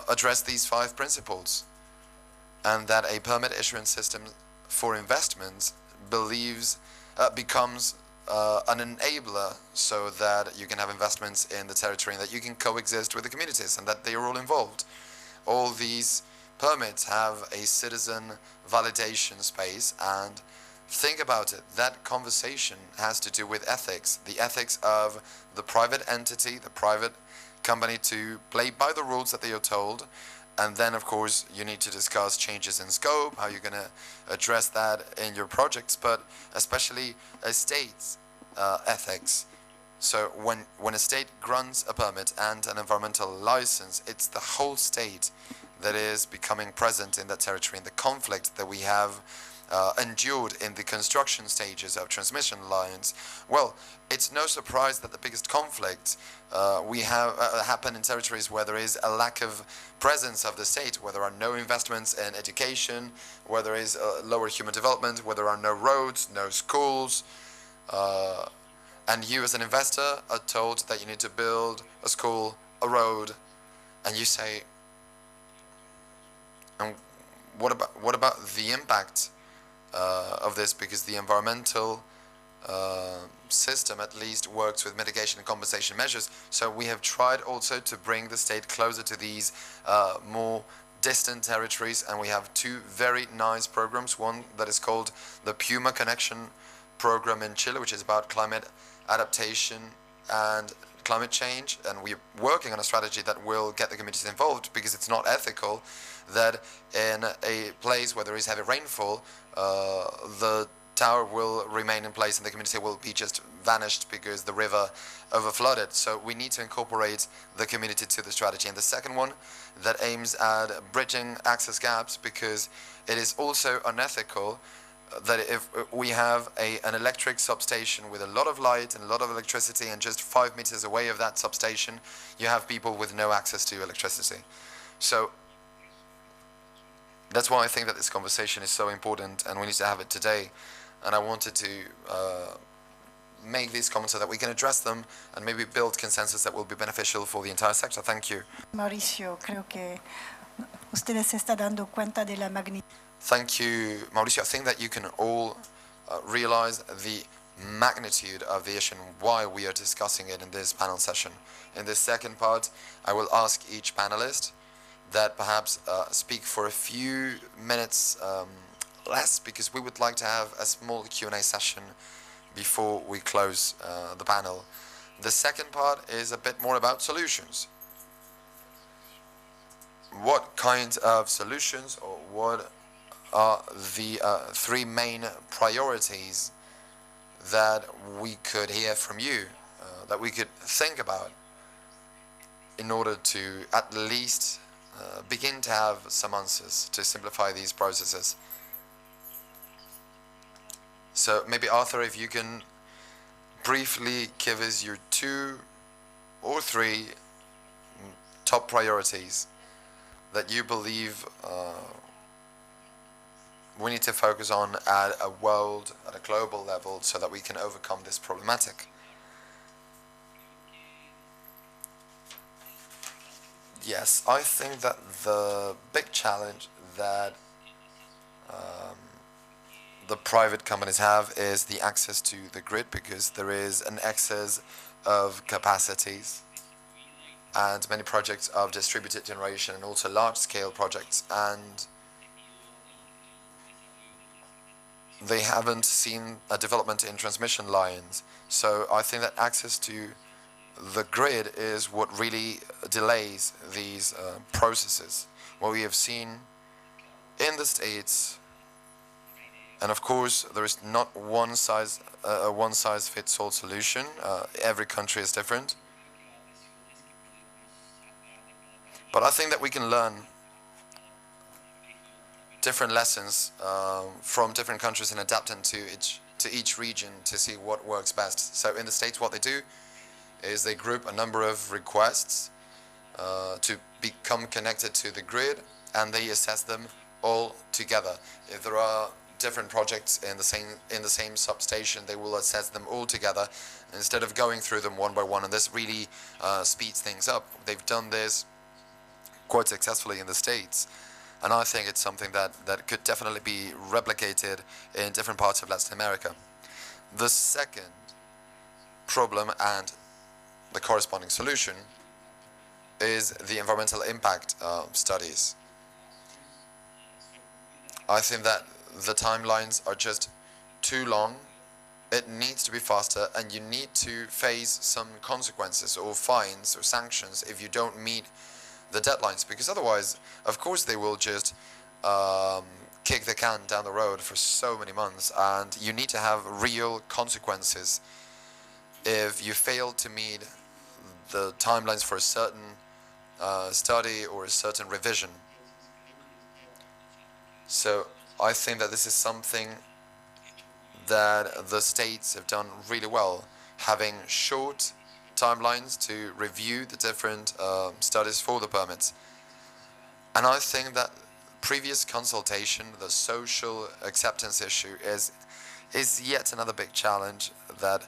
address these 5 principles, and that a permit issuance system for investments becomes an enabler, so that you can have investments in the territory and that you can coexist with the communities and that they are all involved. All these permits have a citizen validation space, and think about it, that conversation has to do with ethics, the ethics of the private entity, the private company, to play by the rules that they are told. And then of course you need to discuss changes in scope, how you're going to address that in your projects, but especially a state's ethics. So when a state grants a permit and an environmental license, it's the whole state that is becoming present in that territory, and the conflict that we have endured in the construction stages of transmission lines. Well, it's no surprise that the biggest conflict we have happen in territories where there is a lack of presence of the state, where there are no investments in education, where there is lower human development, where there are no roads, no schools, and you as an investor are told that you need to build a school, a road, and you say, and what about the impact of this? Because the environmental system at least works with mitigation and compensation measures. So we have tried also to bring the state closer to these more distant territories, and we have 2 very nice programs. One that is called the Puma Connection program in Chile, which is about climate adaptation and climate change, and we're working on a strategy that will get the communities involved, because it's not ethical that in a place where there is heavy rainfall, the tower will remain in place and the community will be just vanished because the river overflooded. So we need to incorporate the community to the strategy. And the second one that aims at bridging access gaps, because it is also unethical that if we have an electric substation with a lot of light and a lot of electricity, and just 5 meters away of that substation, you have people with no access to electricity. So that's why I think that this conversation is so important, and we need to have it today. And I wanted to make these comments so that we can address them and maybe build consensus that will be beneficial for the entire sector. Thank you. Mauricio, creo que ustedes se están dando cuenta de la magnitud. Thank you, Mauricio. I think that you can all realize the magnitude of the issue and why we are discussing it in this panel session. In this second part, I will ask each panelist that perhaps speak for a few minutes less, because we would like to have a small Q&A session before we close the panel. The second part is a bit more about solutions. What kinds of solutions, or what are the three main priorities that we could hear from you, that we could think about in order to at least begin to have some answers to simplify these processes. So maybe Arthur, if you can briefly give us your 2 or 3 top priorities that you believe we need to focus on at a world, at a global level, so that we can overcome this problematic. Yes, I think that the big challenge that the private companies have is the access to the grid, because there is an excess of capacities and many projects of distributed generation and also large-scale projects, and they haven't seen a development in transmission lines. So I think that access to the grid is what really delays these processes. What we have seen in the States, and of course there is not a one-size-fits-all solution. Every country is different. But I think that we can learn different lessons from different countries and adapt them to each region to see what works best. So in the States, what they do is they group a number of requests to become connected to the grid, and they assess them all together. If there are different projects in the same substation, they will assess them all together instead of going through them one by one, and this really speeds things up. They've done this quite successfully in the States, and I think it's something that could definitely be replicated in different parts of Latin America. The second problem and the corresponding solution is the environmental impact studies. I think that the timelines are just too long. It needs to be faster, and you need to face some consequences or fines or sanctions if you don't meet the deadlines, because otherwise, of course, they will just kick the can down the road for so many months, and you need to have real consequences if you fail to meet the timelines for a certain study or a certain revision. So I think that this is something that the states have done really well, having short timelines to review the different studies for the permits. And I think that previous consultation, the social acceptance issue, is yet another big challenge that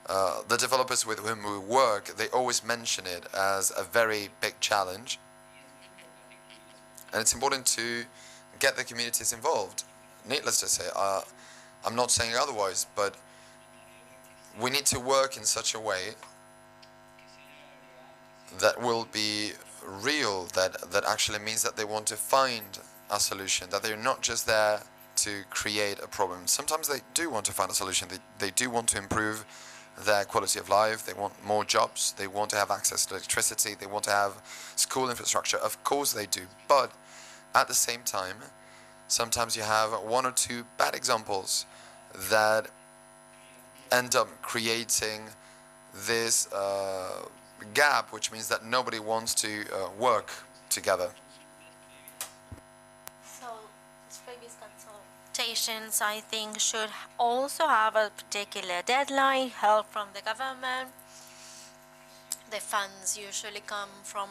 the developers with whom we work, they always mention it as a very big challenge. And it's important to get the communities involved. Needless to say, I'm not saying otherwise, but we need to work in such a way that will be real, that actually means that they want to find a solution, that they're not just there to create a problem. Sometimes they do want to find a solution. They do want to improve their quality of life. They want more jobs. They want to have access to electricity. They want to have school infrastructure. Of course they do. But at the same time, sometimes you have 1 or 2 bad examples that end up creating this gap, which means that nobody wants to work together. So, concessions, I think, should also have a particular deadline, help from the government. The funds usually come from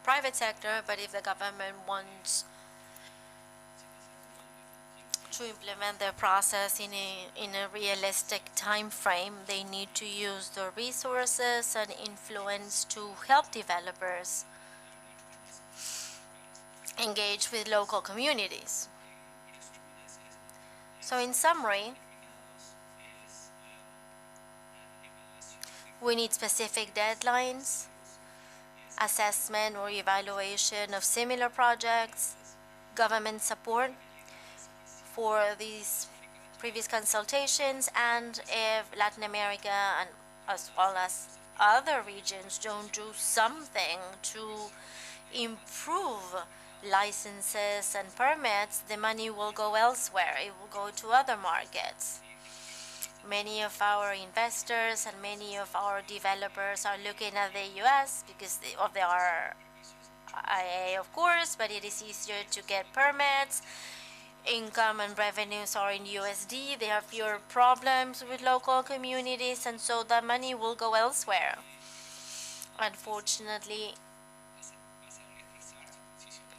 private sector, but if the government wants to implement their process in a realistic time frame, they need to use the resources and influence to help developers engage with local communities. So in summary, we need specific deadlines, assessment or evaluation of similar projects, government support for these previous consultations, and if Latin America and as well as other regions don't do something to improve licenses and permits, the money will go elsewhere. It will go to other markets. Many of our investors and many of our developers are looking at the US because of the RIA, of course, but it is easier to get permits. Income and revenues are in USD. There are fewer problems with local communities, and so the money will go elsewhere. Unfortunately,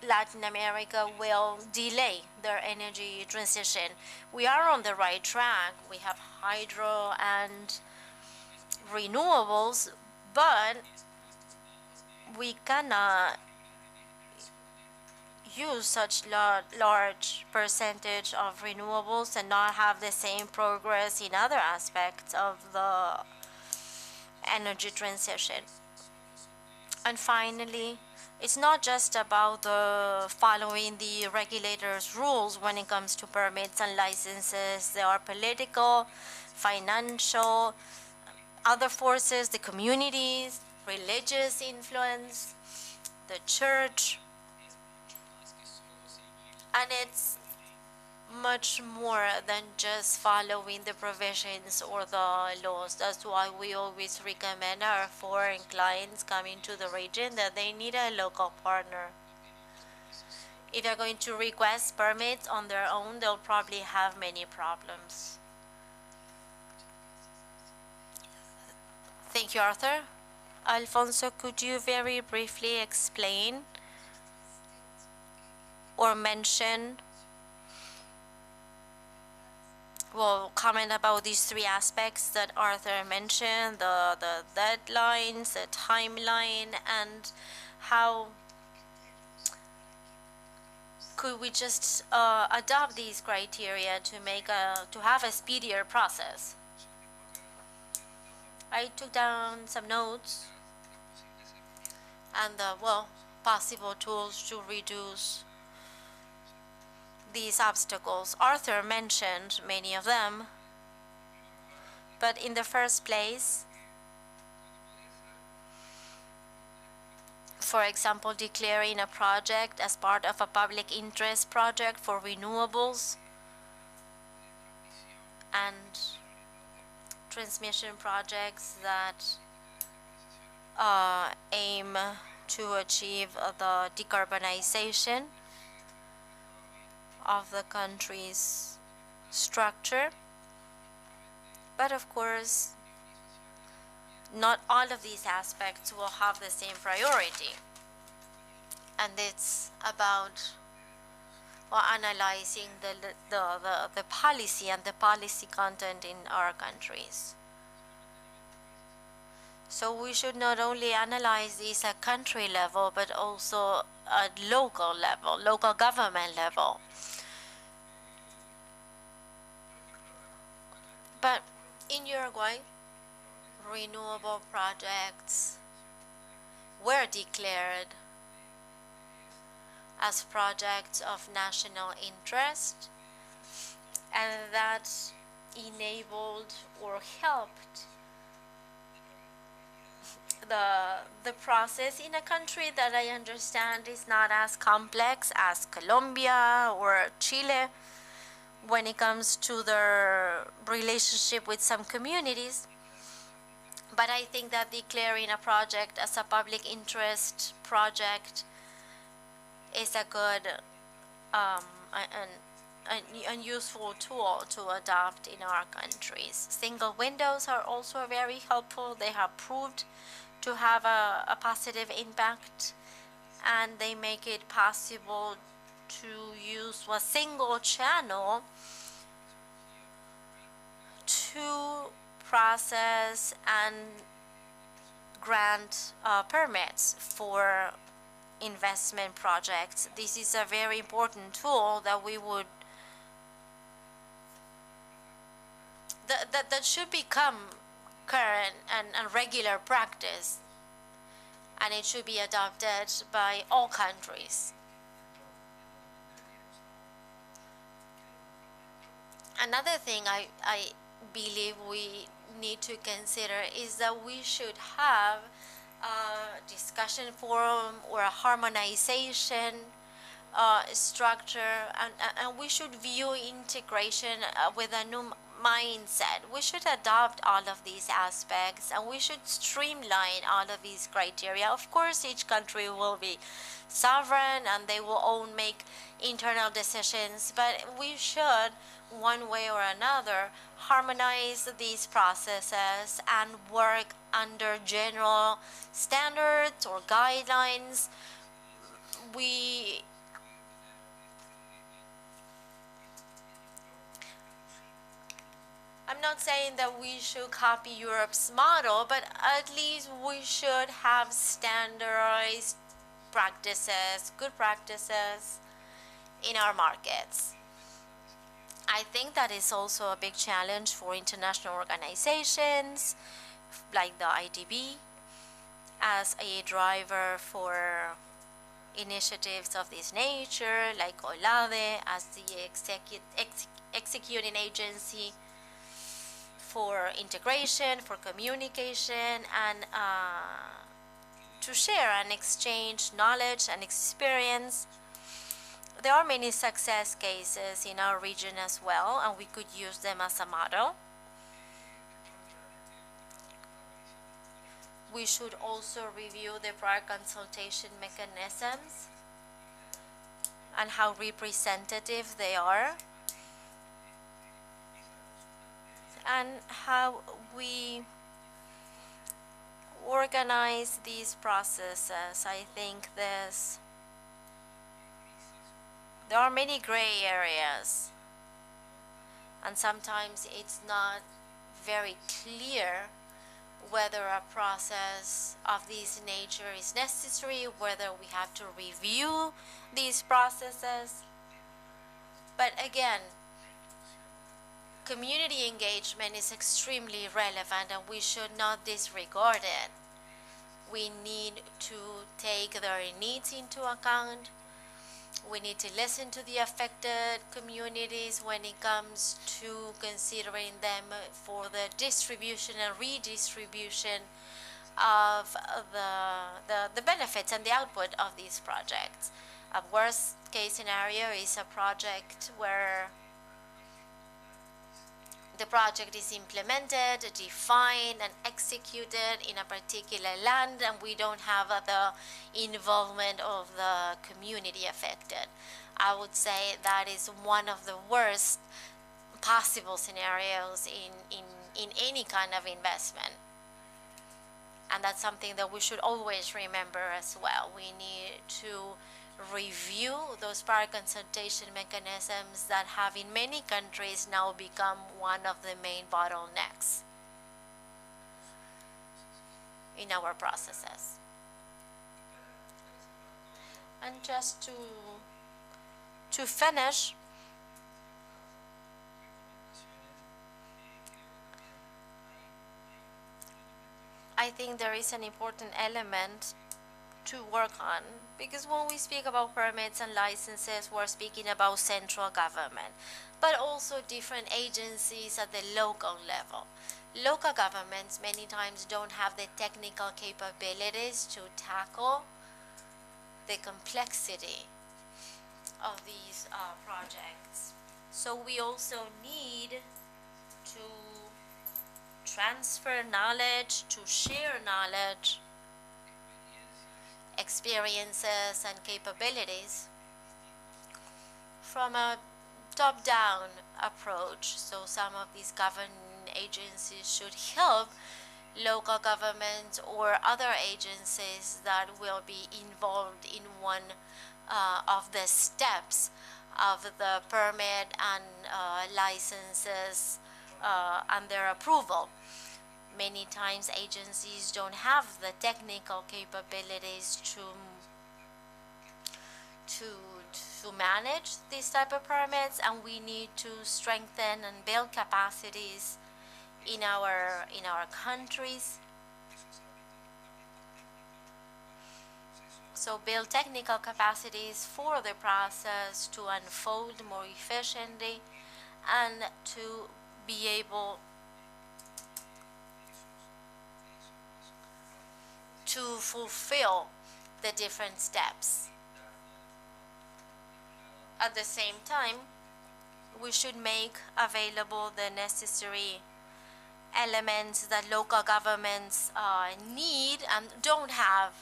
Latin America will delay their energy transition. We are on the right track. We have hydro and renewables, but we cannot use such large percentage of renewables and not have the same progress in other aspects of the energy transition. And finally, it's not just about following the regulators' rules when it comes to permits and licenses. There are political, financial, other forces, the communities, religious influence, the church. And it's much more than just following the provisions or the laws. That's why we always recommend our foreign clients coming to the region that they need a local partner. If they're going to request permits on their own, they'll probably have many problems. Thank you, Arthur. Alfonso, could you very briefly explain or mention, well, comment about these three aspects that Arthur mentioned, the deadlines, the timeline, and how could we just adopt these criteria to have a speedier process? I took down some notes and possible tools to reduce these obstacles. Arthur mentioned many of them, but in the first place, for example, declaring a project as part of a public interest project for renewables and transmission projects that aim to achieve the decarbonization of the country's structure. But of course, not all of these aspects will have the same priority. And it's about analyzing the policy and the policy content in our countries. So we should not only analyze this at country level, but also at local level, local government level. But in Uruguay, renewable projects were declared as projects of national interest, and that enabled or helped the process in a country that I understand is not as complex as Colombia or Chile when it comes to their relationship with some communities. But I think that declaring a project as a public interest project is a good a useful tool to adopt in our countries. Single windows are also very helpful. They have proved to have a positive impact, and they make it possible to use a single channel to process and grant permits for investment projects. This is a very important tool that we would that should become current and regular practice, and it should be adopted by all countries. Another thing I believe we need to consider is that we should have a discussion forum or a harmonization structure, and we should view integration with a new mindset. We should adopt all of these aspects, and we should streamline all of these criteria. Of course, each country will be sovereign and they will all make internal decisions, but we should, one way or another, harmonize these processes and work under general standards or guidelines. I'm not saying that we should copy Europe's model, but at least we should have standardized practices, good practices in our markets. I think that is also a big challenge for international organizations like the IDB as a driver for initiatives of this nature, like OLADE as the executing agency for integration, for communication, and to share and exchange knowledge and experience. There are many success cases in our region as well, and we could use them as a model. We should also review the prior consultation mechanisms and how representative they are, and how we organize these processes. I think there are many gray areas, and sometimes it's not very clear whether a process of this nature is necessary, whether we have to review these processes. But again, community engagement is extremely relevant, and we should not disregard it. We need to take their needs into account. We need to listen to the affected communities when it comes to considering them for the distribution and redistribution of the benefits and the output of these projects. A worst case scenario is a project where the project is implemented, defined, and executed in a particular land, and we don't have the involvement of the community affected. I would say that is one of the worst possible scenarios in any kind of investment. And that's something that we should always remember as well. We need to review those prior consultation mechanisms that have in many countries now become one of the main bottlenecks in our processes. And just to finish, I think there is an important element to work on, because when we speak about permits and licenses, we're speaking about central government, but also different agencies at the local level. Local governments many times don't have the technical capabilities to tackle the complexity of these projects. So we also need to transfer knowledge, to share knowledge, experiences and capabilities from a top-down approach. So some of these governing agencies should help local governments or other agencies that will be involved in one of the steps of the permit and licenses and their approval. Many times agencies don't have the technical capabilities to manage these type of permits, and we need to strengthen and build capacities in our countries. So build technical capacities for the process to unfold more efficiently and to be able to fulfill the different steps. At the same time, we should make available the necessary elements that local governments need and don't have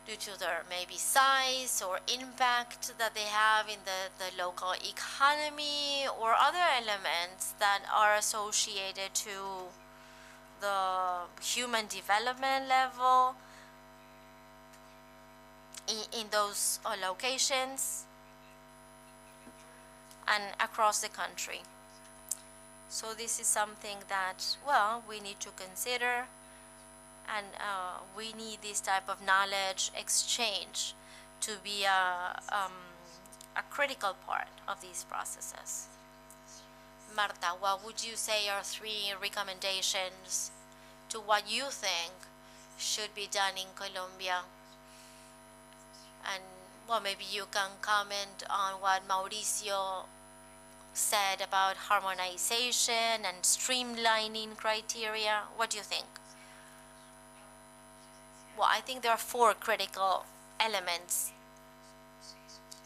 due to their maybe size or impact that they have in the local economy, or other elements that are associated to the human development level in those locations and across the country. So this is something that, well, we need to consider, and we need this type of knowledge exchange to be a critical part of these processes. Marta, what would you say are 3 recommendations to what you think should be done in Colombia? And well, maybe you can comment on what Mauricio said about harmonization and streamlining criteria. What do you think? Well, I think there are 4 critical elements.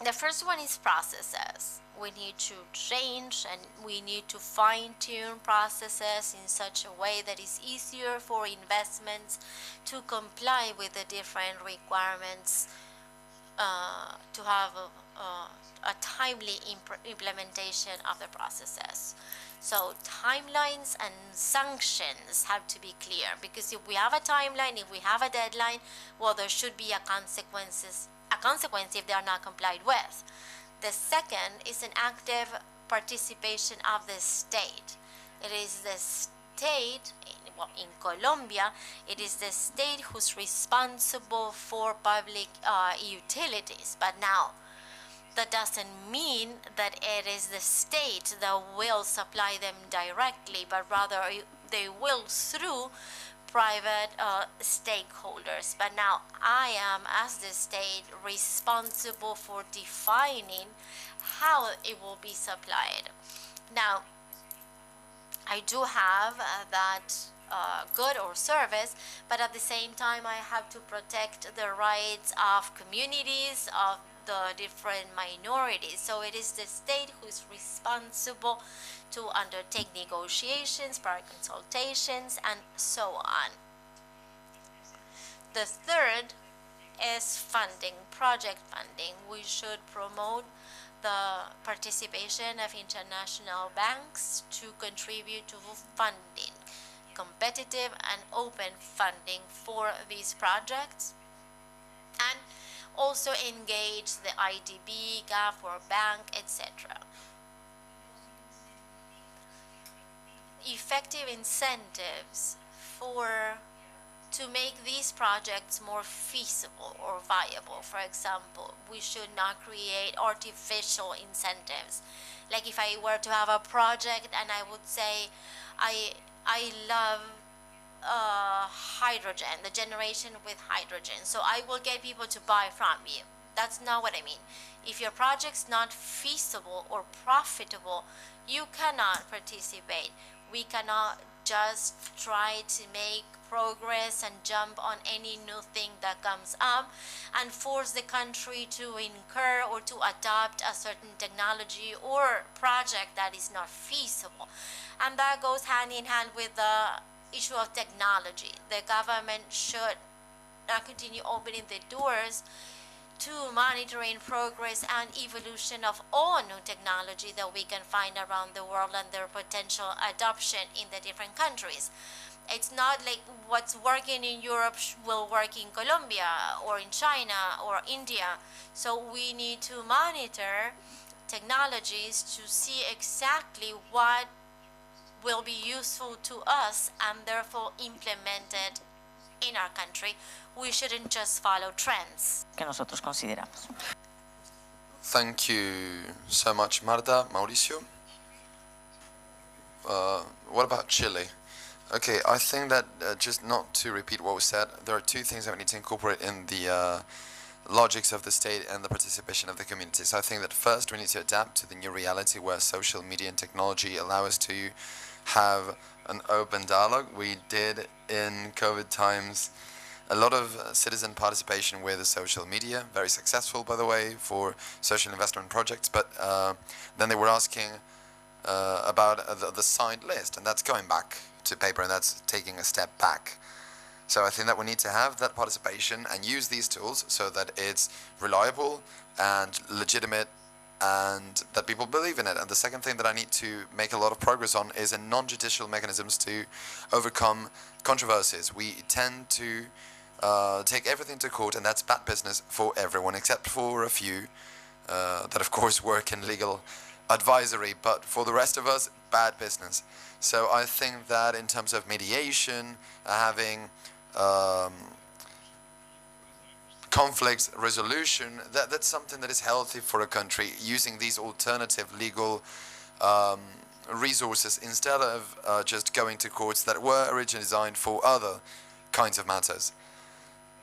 The first one is processes. We need to change and we need to fine-tune processes in such a way that is easier for investments to comply with the different requirements to have a timely implementation of the processes. So timelines and sanctions have to be clear, because if we have a timeline, if we have a deadline, well, there should be a consequence if they are not complied with. The second is an active participation of the state. It is the state, well, in Colombia, it is the state who's responsible for public utilities. But now, that doesn't mean that it is the state that will supply them directly, but rather they will through private stakeholders. But now I am, as the state, responsible for defining how it will be supplied. Now, I do have that good or service, but at the same time I have to protect the rights of communities, of the different minorities. So it is the state who is responsible to undertake negotiations, prior consultations, and so on. The third is funding, project funding. We should promote the participation of international banks to contribute to funding, competitive and open funding for these projects, and also engage the IDB, GAF, World Bank, etc. Effective incentives to make these projects more feasible or viable. For example, we should not create artificial incentives. Like if I were to have a project and I would say, I love hydrogen, the generation with hydrogen, so I will get people to buy from you. That's not what I mean. If your project's not feasible or profitable, you cannot participate. We cannot just try to make progress and jump on any new thing that comes up and force the country to incur or to adopt a certain technology or project that is not feasible. And that goes hand in hand with the issue of technology. The government should continue opening the doors to monitoring progress and evolution of all new technology that we can find around the world and their potential adoption in the different countries. It's not like what's working in Europe will work in Colombia or in China or India. So we need to monitor technologies to see exactly what will be useful to us and therefore implemented in our country. We shouldn't just follow trends. Que nosotros consideramos. Thank you so much, Marta. Mauricio? What about Chile? Okay, I think that just not to repeat what was said, there are two things that we need to incorporate in the logics of the state and the participation of the community. So I think that first we need to adapt to the new reality where social media and technology allow us to have an open dialogue. We did in COVID times a lot of citizen participation with the social media, very successful by the way for social investment projects, but then they were asking about the signed list, and that's going back to paper, and that's taking a step back. So I think that we need to have that participation and use these tools so that it's reliable and legitimate and that people believe in it. And the second thing that I need to make a lot of progress on is in non-judicial mechanisms to overcome controversies. We tend to take everything to court, and that's bad business for everyone except for a few that of course work in legal advisory, but for the rest of us, bad business. So I think that in terms of mediation, having conflict resolution, that's something that is healthy for a country, using these alternative legal resources instead of just going to courts that were originally designed for other kinds of matters.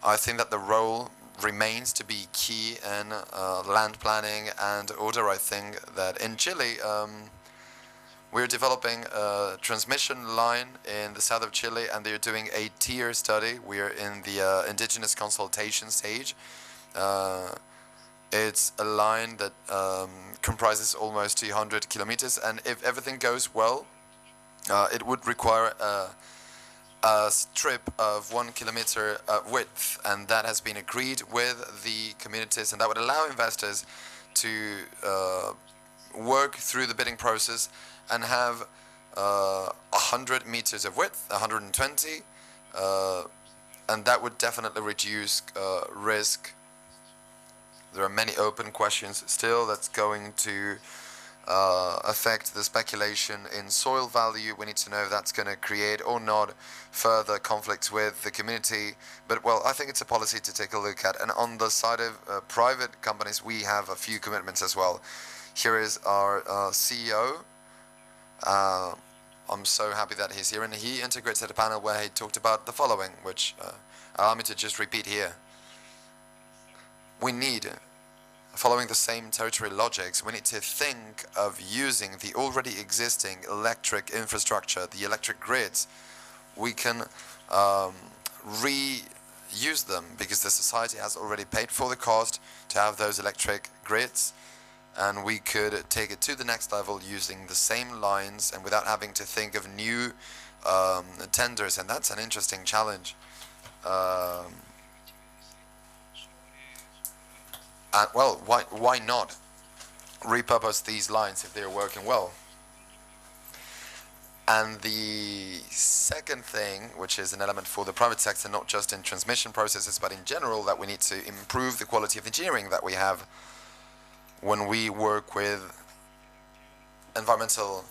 I think that the role remains to be key in land planning and order. I think that in Chile, we're developing a transmission line in the south of Chile, and they're doing a tier study. We're in the indigenous consultation stage. It's a line that comprises almost 200 kilometers, and if everything goes well, it would require a strip of 1 kilometer width, and that has been agreed with the communities, and that would allow investors to work through the bidding process and have 100 meters of width, 120, and that would definitely reduce risk. There are many open questions still that's going to affect the speculation in soil value. We need to know if that's going to create or not further conflicts with the community. But well, I think it's a policy to take a look at. And on the side of private companies, we have a few commitments as well. Here is our CEO. I'm so happy that he's here, and he integrated a panel where he talked about the following, which allow me to just repeat here. We need, following the same territorial logics, we need to think of using the already existing electric infrastructure, the electric grids. We can reuse them because the society has already paid for the cost to have those electric grids, and we could take it to the next level using the same lines and without having to think of new tenders, and that's an interesting challenge. And well, why not repurpose these lines if they're working well? And the second thing, which is an element for the private sector, not just in transmission processes, but in general, that we need to improve the quality of engineering that we have when we work with environmental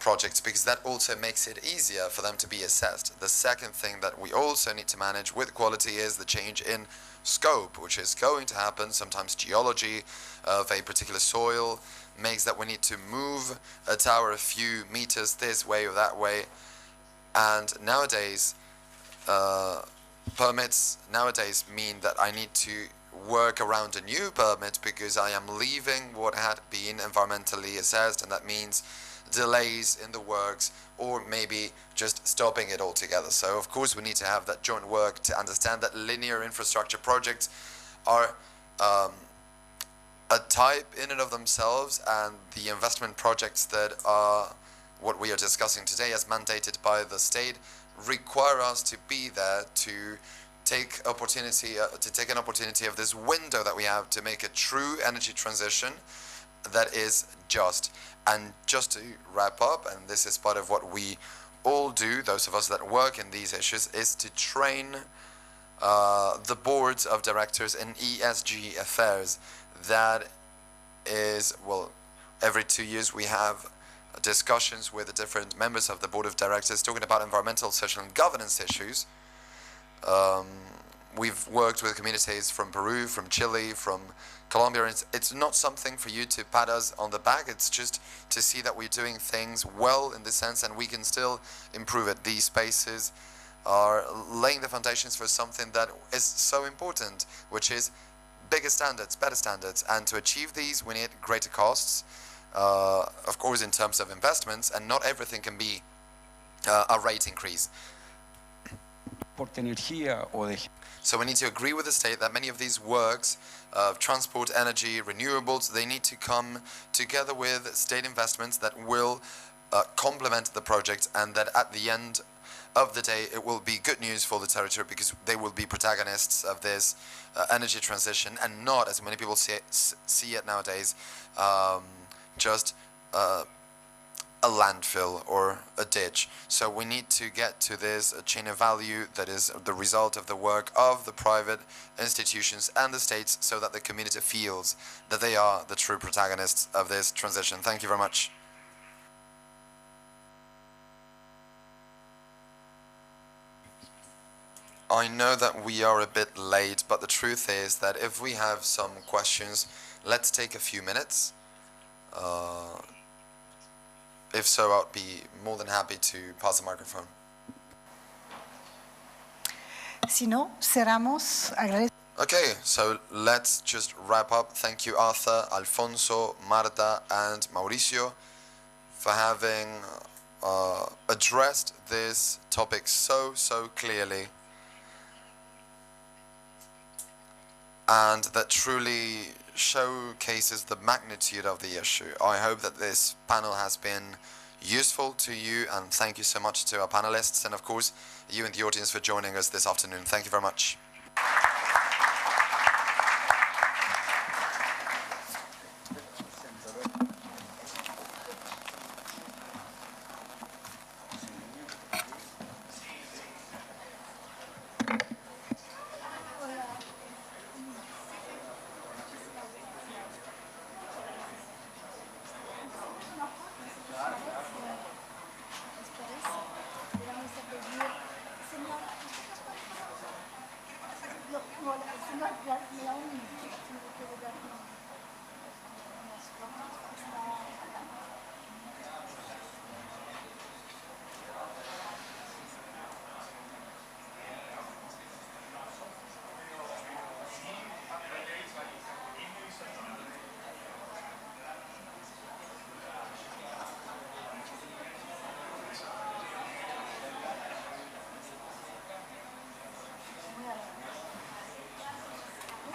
projects, because that also makes it easier for them to be assessed. The second thing that we also need to manage with quality is the change in scope, which is going to happen. Sometimes geology of a particular soil makes that we need to move a tower a few meters this way or that way. And nowadays, permits nowadays mean that I need to work around a new permit because I am leaving what had been environmentally assessed, and that means delays in the works or maybe just stopping it altogether. So of course we need to have that joint work to understand that linear infrastructure projects are a type in and of themselves, and the investment projects that are what we are discussing today as mandated by the state require us to be there to take an opportunity of this window that we have to make a true energy transition that is just. And just to wrap up, and this is part of what we all do, those of us that work in these issues, is to train the boards of directors in ESG affairs. That is, well, every 2 years we have discussions with the different members of the board of directors talking about environmental, social and governance issues. We've worked with communities from Peru, from Chile, from Colombia. It's not something for you to pat us on the back. It's just to see that we're doing things well in this sense, and we can still improve it. These spaces are laying the foundations for something that is so important, which is bigger standards, better standards. And to achieve these, we need greater costs, of course, in terms of investments, and not everything can be a rate increase. So we need to agree with the state that many of these works of transport, energy, renewables, they need to come together with state investments that will complement the project, and that at the end of the day it will be good news for the territory, because they will be protagonists of this energy transition, and not, as many people see it nowadays, just a landfill or a ditch. So we need to get to this chain of value that is the result of the work of the private institutions and the states, so that the community feels that they are the true protagonists of this transition. Thank you very much. I know that we are a bit late, but the truth is that if we have some questions, let's take a few minutes. If so, I'd be more than happy to pass the microphone. Si no, cerramos. Okay, so let's just wrap up. Thank you, Arthur, Alfonso, Marta, and Mauricio, for having addressed this topic so clearly, and that truly showcases the magnitude of the issue. I hope that this panel has been useful to you, and thank you so much to our panelists, and of course you in the audience for joining us this afternoon. Thank you very much.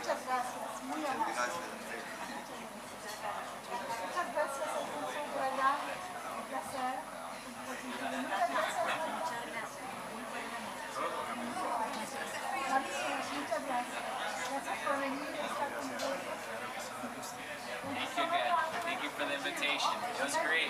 Muchas gracias, muy amable. Muchas gracias, Alfonso, por allá. Un placer. Muchas gracias. Muchas gracias. Gracias por venir y estar con nosotros. Thank you for the invitation. It was great.